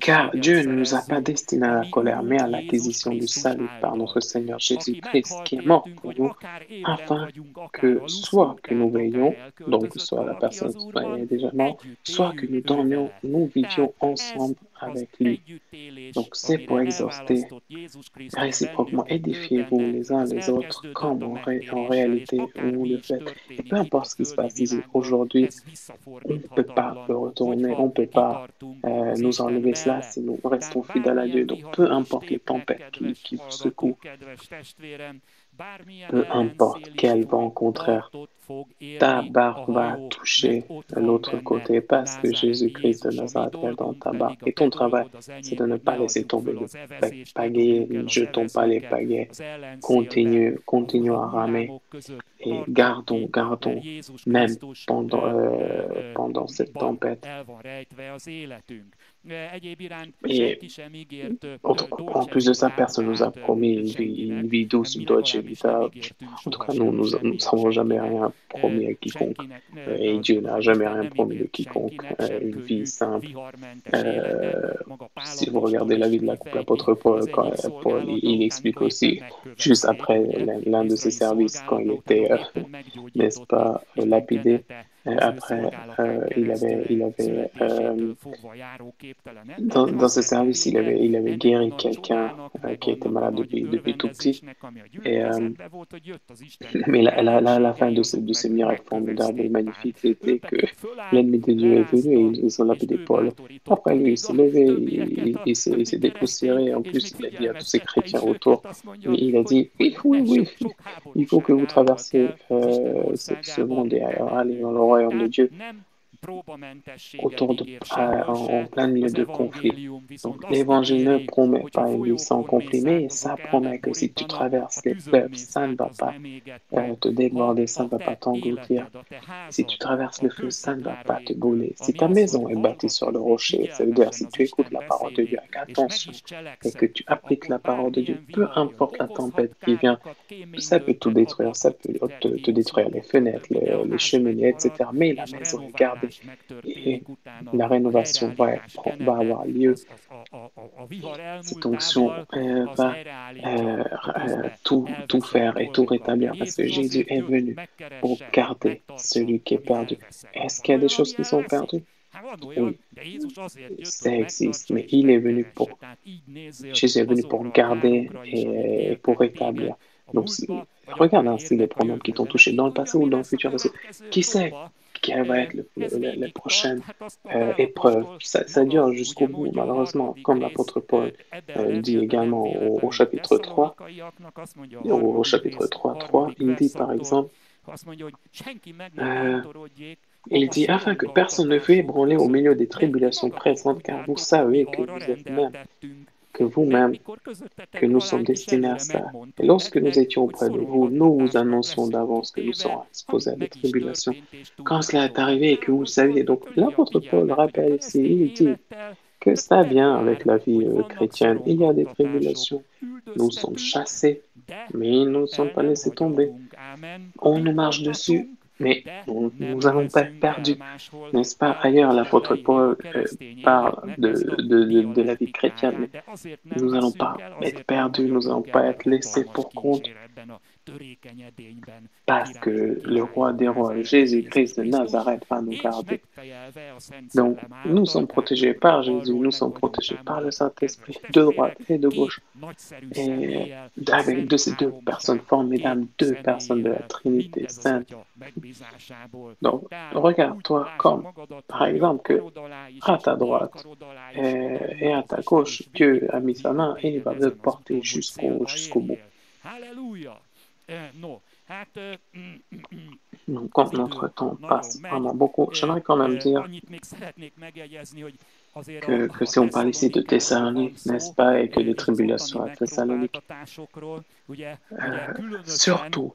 car Dieu ne nous a pas destinés à la colère, mais à l'acquisition du salut par notre Seigneur Jésus-Christ, qui est mort pour nous, afin que soit que nous veillions, donc soit la personne qui est déjà morte, soit que nous vivions ensemble avec lui. Donc, c'est pour exhorter réciproquement, édifiez-vous les uns les autres comme en réalité vous le faites. Et peu importe ce qui se passe ici aujourd'hui, on ne peut pas le retourner, on ne peut pas nous enlever cela si nous restons fidèles à Dieu. Donc, peu importe les tempêtes qui vous secouent, peu importe quel vent contraire, ta barque va toucher l'autre côté parce que Jésus-Christ de Nazareth est dans ta barque. Et ton travail, c'est de ne pas laisser tomber le pagaie, ne jetons pas les pagaies, continue à ramer et gardons, même pendant cette tempête. Et en plus de ça, personne nous a promis une vie douce, une Dolce Vita. En tout cas, nous n'avons jamais rien promis à quiconque. Et Dieu n'a jamais rien promis de quiconque. Une vie simple. Si vous regardez la vie de l'apôtre Paul, il explique aussi, juste après l'un de ses services, quand il était, n'est-ce pas, lapidé, après, il avait dans ce service, il avait guéri quelqu'un qui était malade depuis tout petit. Et, mais la fin de ce miracle formidable et magnifique, c'était que l'ennemi de Dieu est venu et ils ont lapidé Paul. Après lui, il s'est levé, il s'est dépoussiéré. En plus, il a dit à tous ces chrétiens autour, il a dit, oui, il faut que vous traversiez ce monde et aller dans le royaume de Dieu en plein milieu de conflits. Donc, l'évangile ne promet pas une vie sans conflit, mais ça promet que si tu traverses les fleuves, ça ne va pas te déborder, ça ne va pas t'engloutir. Si tu traverses le feu, ça ne va pas te brûler. Si ta maison est bâtie sur le rocher, ça veut dire si tu écoutes la parole de Dieu avec attention et que tu appliques la parole de Dieu, peu importe la tempête qui vient, ça peut tout détruire, ça peut te détruire les fenêtres, les cheminées, etc. Mais la maison est gardée et la rénovation va avoir lieu. Cette onction va tout faire et tout rétablir parce que Jésus est venu pour garder celui qui est perdu. Est-ce qu'il y a des choses qui sont perdues? Oui, ça existe, mais Jésus est venu pour garder et pour rétablir. Donc, regarde ainsi les problèmes qui t'ont touché dans le passé ou dans le futur. Parce que qui sait quelle va être la prochaine épreuve? Ça dure jusqu'au bout, malheureusement, comme l'apôtre Paul dit également au chapitre 3. Au chapitre 3, il dit par exemple, il dit, afin que personne ne fût ébranlé au milieu des tribulations présentes, car vous savez que vous-même, que nous sommes destinés à ça. Et lorsque nous étions auprès de vous, nous vous annoncions d'avance que nous serons exposés à des tribulations. Quand cela est arrivé et que vous le saviez, donc l'apôtre Paul rappelle ici, il dit que ça vient avec la vie chrétienne. Il y a des tribulations. Nous sommes chassés, mais nous ne sommes pas laissés tomber. On nous marche dessus, mais nous allons pas être perdus. N'est-ce pas? Ailleurs, l'apôtre Paul parle de la vie chrétienne, mais nous n'allons pas être perdus, nous n'allons pas être laissés pour compte. Parce que le roi des rois, Jésus-Christ de Nazareth, va nous garder. Donc, nous sommes protégés par Jésus, nous sommes protégés par le Saint-Esprit, de droite et de gauche. Et avec ces deux personnes formidables, deux personnes de la Trinité Sainte. Donc, regarde-toi comme, par exemple, que à ta droite et à ta gauche, Dieu a mis sa main et il va te porter jusqu'au bout. Donc, comme notre temps passe vraiment beaucoup, j'aimerais quand même dire que si on parle ici de Thessalonique, n'est-ce pas, et que des tribulations à Thessalonique, surtout,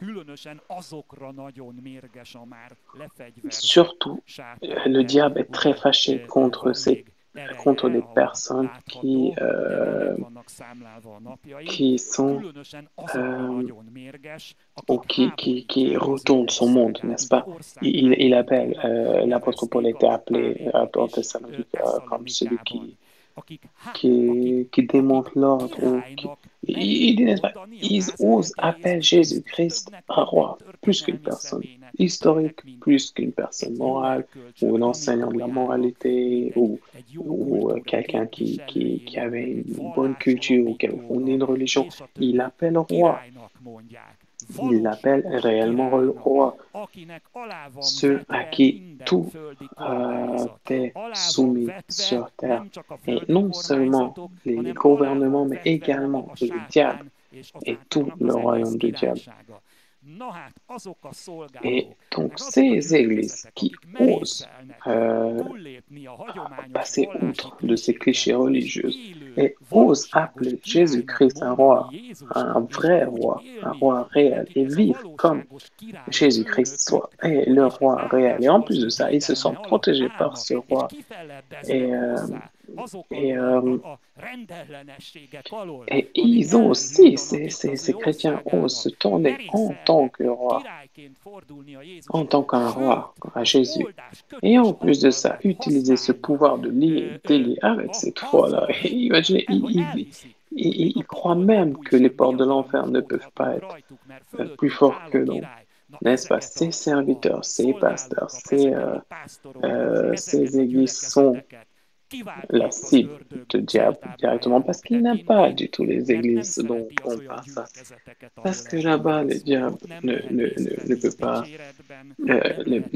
le diable est très fâché contre des personnes qui sont ou qui retournent son monde, n'est-ce pas? Il appelle, l'apôtre Paul était appelé en Thessalonique comme celui qui démonte l'ordre ou Il dit, n'est-ce pas, ils osent appeler Jésus-Christ un roi, plus qu'une personne historique, plus qu'une personne morale, ou un enseignant de la moralité, ou quelqu'un qui avait une bonne culture, ou qui avait fondé une religion. Il l'appelle roi. Il l'appelle réellement roi. Ceux à qui tout est soumis sur terre. Et non seulement les gouvernements, mais également le diable et tout le royaume du diable. Et donc, ces églises qui osent passer outre de ces clichés religieux et osent appeler Jésus-Christ un roi, un vrai roi, un roi réel, et vivre comme Jésus-Christ soit est le roi réel. Et en plus de ça, ils se sentent protégés par ce roi. Et, et, et ils ont aussi, ces chrétiens osent se tourner en tant que roi, en tant qu'un roi, à Jésus. Et en plus de ça, utiliser ce pouvoir de lier, délier avec cette foi-là. Imaginez, ils croient même que les portes de l'enfer ne peuvent pas être plus forts que nous. N'est-ce pas? Ces serviteurs, ces pasteurs, ces églises sont la cible du diable directement parce qu'il n'aime pas du tout les églises dont on parle ça. Parce que là-bas, le diable ne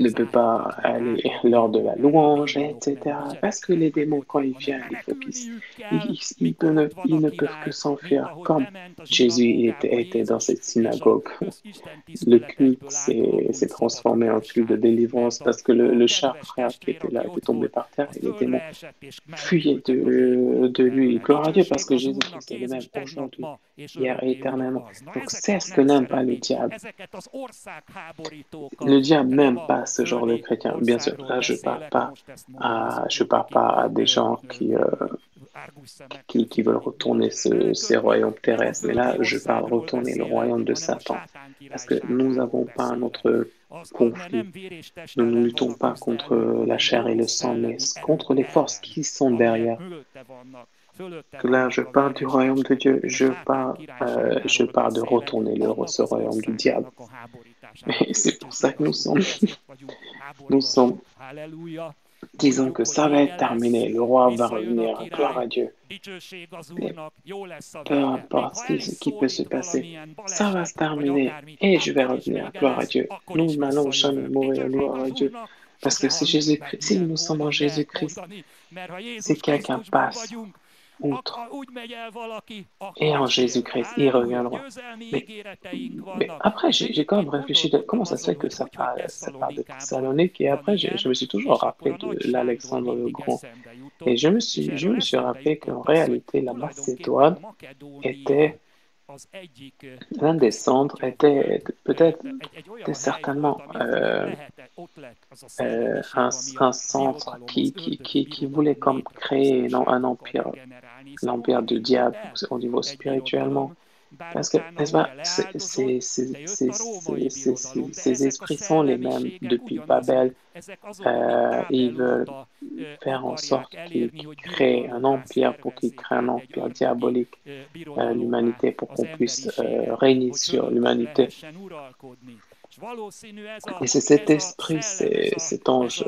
peut pas aller lors de la louange, etc. Parce que les démons, quand ils viennent, il faut ils ne peuvent que s'enfuir. Comme Jésus était dans cette synagogue. Le culte s'est transformé en culte de délivrance parce que le cher frère qui était là était tombé par terre et les démons fuyaient de lui. Gloire à Dieu parce que Jésus-Christ est le même aujourd'hui, hier et éternellement. Donc c'est ce que n'aime pas le diable. Le diable n'aime pas ce genre de chrétien. Bien sûr, là je parle pas à des gens qui veulent retourner ces royaumes terrestres. Mais là, je parle retourner le royaume de Satan. Parce que nous n'avons pas un autre conflit. Nous ne luttons pas contre la chair et le sang, mais contre les forces qui sont derrière. Que là, je parle du royaume de Dieu, je parle de retourner ce royaume du diable. Et c'est pour ça que nous sommes, disons que ça va être terminé, le roi va revenir, gloire à Dieu. Et peu importe ce qui peut se passer, ça va se terminer et je vais revenir, gloire à Dieu. Nous n'allons jamais mourir, gloire à Dieu. Parce que si Jésus-Christ, si nous sommes en Jésus-Christ, si quelqu'un passe outre et en Jésus-Christ, il reviendra. Mais après, j'ai quand même réfléchi de comment ça se fait que ça parle de Thessalonique et après, je me suis toujours rappelé de l'Alexandre le Grand. Et je me suis rappelé qu'en réalité, la Macédoine était l'un des centres, était certainement un centre qui voulait comme créer un empire, l'empire du diable au niveau spirituellement. Parce que, n'est-ce pas, ces esprits sont les mêmes depuis Babel. Ils veulent faire en sorte qu'ils créent un empire pour qu'ils créent un empire diabolique l'humanité pour qu'on puisse régner sur l'humanité. Et c'est cet esprit, cet ange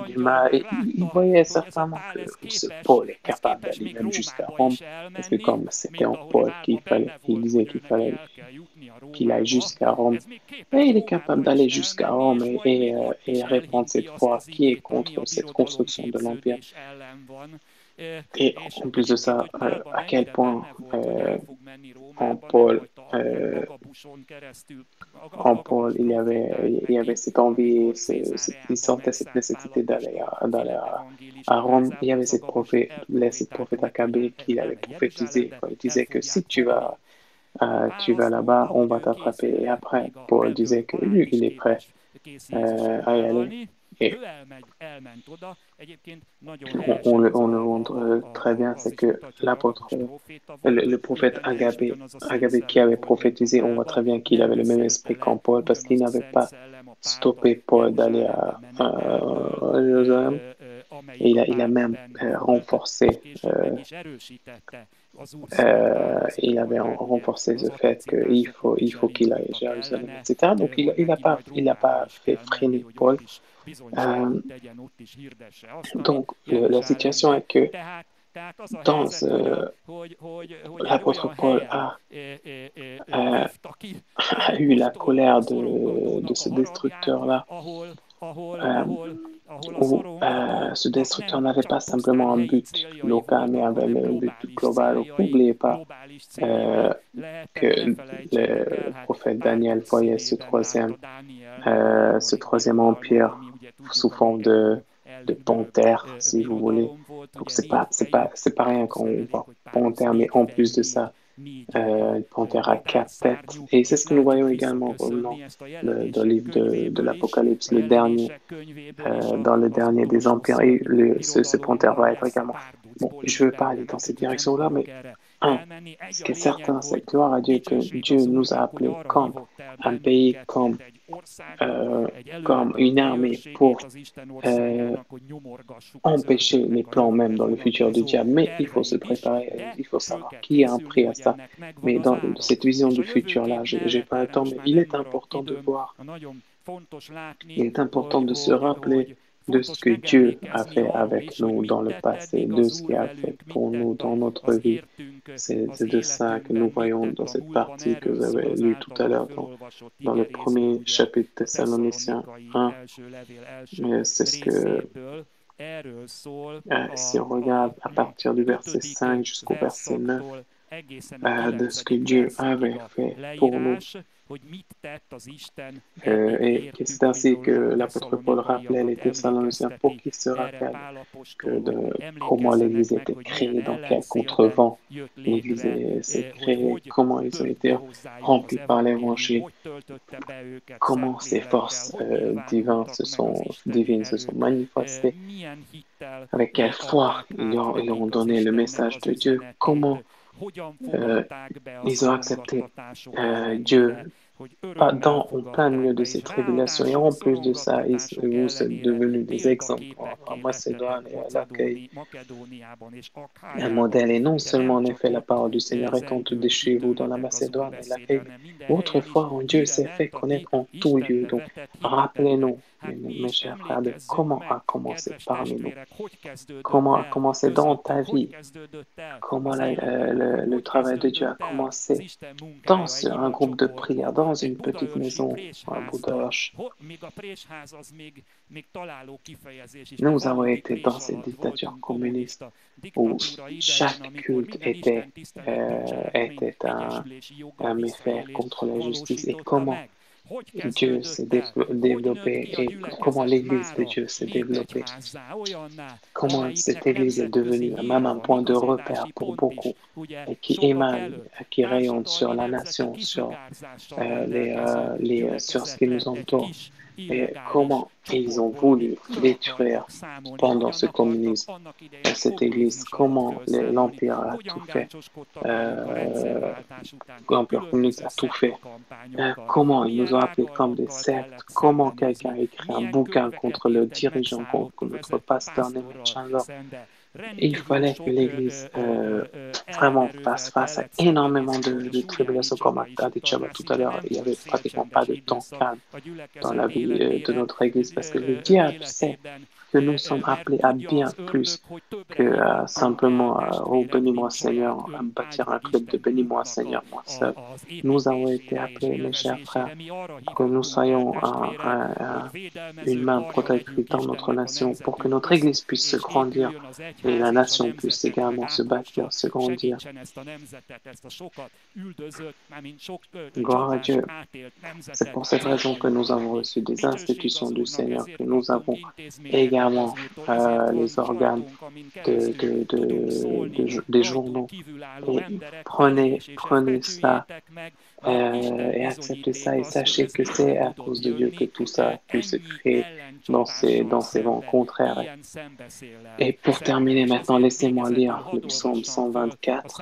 du mal. Il voyait certainement que ce Paul est capable d'aller même jusqu'à Rome, parce que comme c'était en Paul il disait qu'il fallait qu'il aille jusqu'à Rome, et il est capable d'aller jusqu'à Rome et répandre cette foi qui est contre cette construction de l'Empire. Et en plus de ça, à quel point en Paul, il y avait cette envie, il sentait cette nécessité d'aller à Rome. Il y avait cette prophète Achab qui avait prophétisé. Il disait que si tu vas là-bas, on va t'attraper. Et après, Paul disait que lui, il est prêt à y aller. Et on le montre très bien, c'est que l'apôtre, le prophète Agabé qui avait prophétisé, on voit très bien qu'il avait le même esprit qu'en Paul parce qu'il n'avait pas stoppé Paul d'aller à Jérusalem. Et il a même renforcé il avait renforcé ce fait il faut qu'il aille à Jérusalem, etc. Donc, il a pas fait freiner Paul. Donc, la situation est que dans l'apôtre Paul a eu la colère de ce destructeur-là, où ce destructeur n'avait pas simplement un but local, mais avait un but global. N'oubliez pas que le prophète Daniel voyait ce troisième empire sous forme de panthère, si vous voulez. Donc, c'est pas rien quand on voit panthère, mais en plus de ça, une panthère à 4 têtes. Et c'est ce que nous voyons également dans le livre de l'Apocalypse, le dernier, dans le dernier des empires. Et ce panthère va être également. Bon, je ne veux pas aller dans cette direction-là, mais ce qui est certain, c'est gloire à Dieu que Dieu nous a appelés comme un pays, comme une armée pour empêcher les plans même dans le futur du diable. Mais il faut se préparer, il faut savoir qui a un prix à ça. Mais dans cette vision du futur-là, j'ai pas le temps, mais il est important de voir, il est important de se rappeler de ce que Dieu a fait avec nous dans le passé, de ce qu'il a fait pour nous dans notre vie. C'est de ça que nous voyons dans cette partie que vous avez lue tout à l'heure dans le premier chapitre de Thessaloniciens 1. C'est ce que, si on regarde à partir du verset 5 jusqu'au verset 9, de ce que Dieu avait fait pour nous. Et c'est ainsi que l'apôtre Paul rappelait les Thessaloniciens pour qu'ils se rappellent comment l'Église a été créée, dans quel contrevent l'Église s'est créée, comment ils ont été remplis par l'Évangile, comment ces forces divines se sont manifestées, avec quelle foi ils ont donné le message de Dieu, comment ils ont accepté Dieu en plein milieu de ces tribulations. Et en plus de ça, vous êtes devenus des exemples en Macédoine et à l'accueil. Un modèle, et non seulement en effet la parole du Seigneur est entendue chez vous dans la Macédoine et l'accueil. Autrefois, Dieu s'est fait connaître en tout lieu. Donc, rappelez-nous, mes chers frères, de comment a commencé parmi nous, comment a commencé dans ta vie, comment le travail de Dieu a commencé dans un groupe de prière, dans une petite maison à Budaörs. Nous avons été dans cette dictature communiste où chaque culte était un méfait contre la justice, et comment Dieu s'est développé et comment l'Église de Dieu s'est développée. Comment cette Église est devenue même un point de repère pour beaucoup et qui émane, qui rayonne sur la nation, sur ce qui nous entoure. Et comment ils ont voulu détruire pendant ce communisme cette Église, comment l'Empire a tout fait, l'Empire communiste a tout fait, comment ils nous ont appelés comme des sectes, comment quelqu'un a écrit un bouquin contre le dirigeant, contre notre pasteur Nemeth Chandler. Il fallait que l'Église vraiment fasse face à énormément de tribulations, comme a dit Chaba tout à l'heure. Il n'y avait pratiquement pas de temps calme dans la vie de notre Église, parce que le diable sait que nous sommes appelés à bien plus que simplement oh, bénis-moi Seigneur, à bâtir un club de bénis-moi Seigneur, moi seul. Nous avons été appelés, mes chers frères, pour que nous soyons une main protectrice dans notre nation, pour que notre Église puisse se grandir et la nation puisse également se bâtir, se grandir. Gloire à Dieu. C'est pour cette raison que nous avons reçu des institutions du Seigneur, que nous avons également les organes des journaux. Et prenez ça et acceptez ça et sachez que c'est à cause de Dieu que tout ça a pu se créer dans ces vents contraires. Et pour terminer maintenant, laissez-moi lire le psaume 124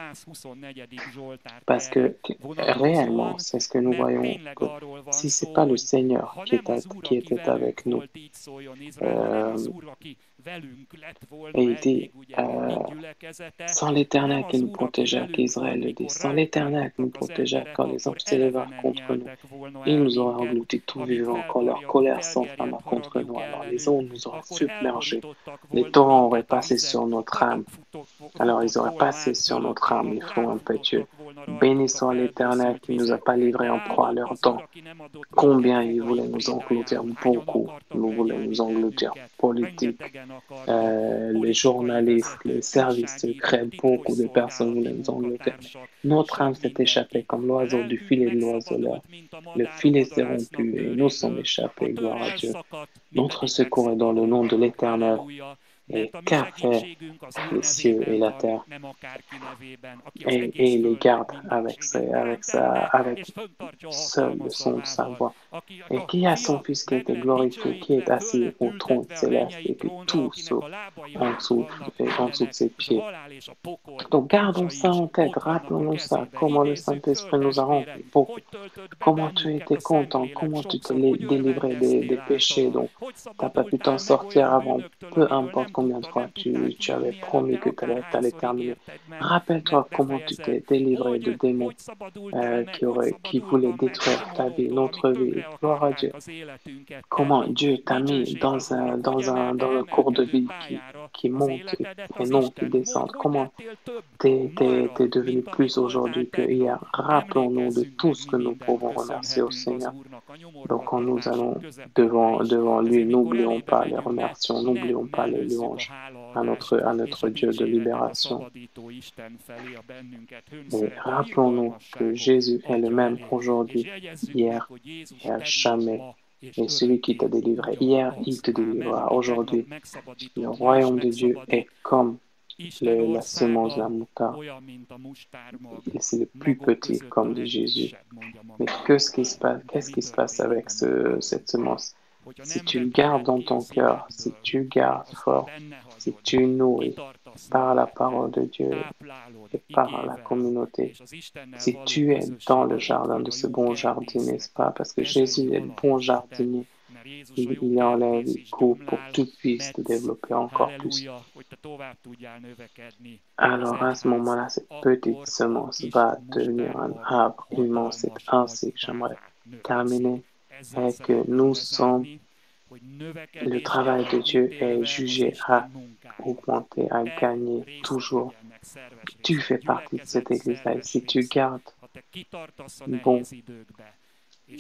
parce que réellement, c'est ce que nous voyons, que si ce n'est pas le Seigneur qui était avec nous, et il dit, sans l'Éternel qui nous protégeait, qu'Israël le dit, sans l'Éternel qui nous protégeait quand les hommes s'élevèrent contre nous, ils nous auraient engloutis tout vivant quand leur colère s'enflamma contre nous. Alors les eaux nous auraient submergés, les torrents auraient passé sur notre âme. Alors ils auraient passé sur notre âme, les flots impétueux. Béni soit l'Éternel qui ne nous a pas livrés en proie à leur dents. Combien il voulait nous engloutir, beaucoup. Nous voulait nous engloutir, politique, les journalistes, les services secrets, beaucoup de personnes voulaient nous engloutir. Notre âme s'est échappée comme l'oiseau du filet de l'oiseleur. Le filet s'est rompu et nous sommes échappés, gloire à Dieu. Notre secours est dans le nom de l'Éternel. Et qu'a fait les cieux et la terre et les garde avec seul le son de sa voix. Et qui a son Fils qui était glorifié, qui est assis au trône céleste et que tout saute en dessous de ses pieds. Donc gardons ça en tête, rappelons-nous ça, comment le Saint-Esprit nous a remplis beaucoup, comment tu as été content, comment tu t'es délivré des péchés, donc tu n'as pas pu t'en sortir avant, peu importe combien de fois tu avais promis que tu allais terminer. Rappelle-toi comment tu t'es délivré de démons qui voulaient détruire ta vie, notre vie. Gloire à Dieu. Comment Dieu t'a mis dans un cours de vie qui monte et non qui descend. Comment t'es devenu plus aujourd'hui que hier. Rappelons-nous de tout ce que nous pouvons remercier au Seigneur. Donc quand nous allons devant lui, n'oublions pas les remercions, n'oublions pas les louanges à notre Dieu de libération. Et rappelons-nous que Jésus est le même aujourd'hui, hier et à jamais. Et celui qui t'a délivré hier, il te délivrera aujourd'hui. Le royaume de Dieu est comme la semence de la moutarde. C'est le plus petit, comme dit Jésus. Mais qu'est-ce qui se passe avec cette semence? Si tu le gardes dans ton cœur, si tu le gardes fort, si tu le nourris par la parole de Dieu et par la communauté, si tu es dans le jardin de ce bon jardinier, n'est-ce pas? Parce que Jésus est le bon jardinier. Il enlève, il coupe pour que tu puisses te développer encore plus. Alors à ce moment-là, cette petite semence va devenir un arbre immense. C'est ainsi que j'aimerais terminer. Et que nous sommes, le travail de Dieu est jugé à augmenter, à gagner toujours. Tu fais partie de cette église-là et si tu gardes bon,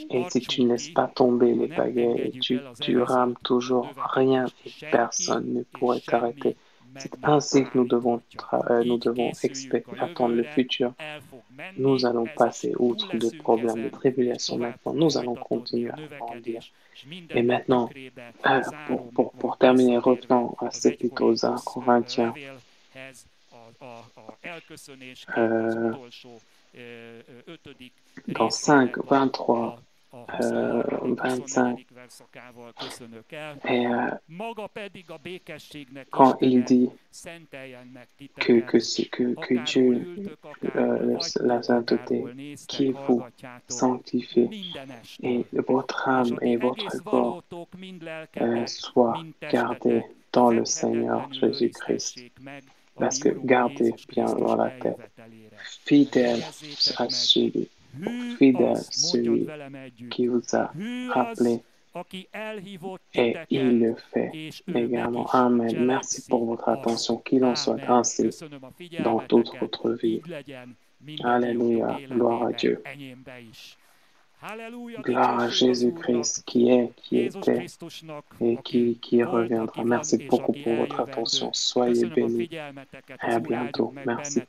et si tu ne laisses pas tomber les pagaies et tu rames toujours, rien et personne ne pourrait t'arrêter. C'est ainsi que nous devons attendre le futur. Nous allons passer outre de problèmes, de tribulations maintenant. Nous allons continuer à grandir. Et maintenant, pour terminer, revenons à cet épître aux Corinthiens. Dans 5, 23, 25, et quand il dit que Dieu, la sainteté, qui vous sanctifie, et votre âme et votre corps soient gardés dans le Seigneur Jésus-Christ. Parce que gardez bien dans la tête, fidèle à celui qui vous a appelé et il le fait également. Amen. Merci pour votre attention. Qu'il en soit ainsi dans toute votre vie. Alléluia. Gloire à Dieu. Gloire à Jésus-Christ qui est, qui était et qui reviendra. Merci beaucoup pour votre attention. Soyez bénis. Et à bientôt. Merci.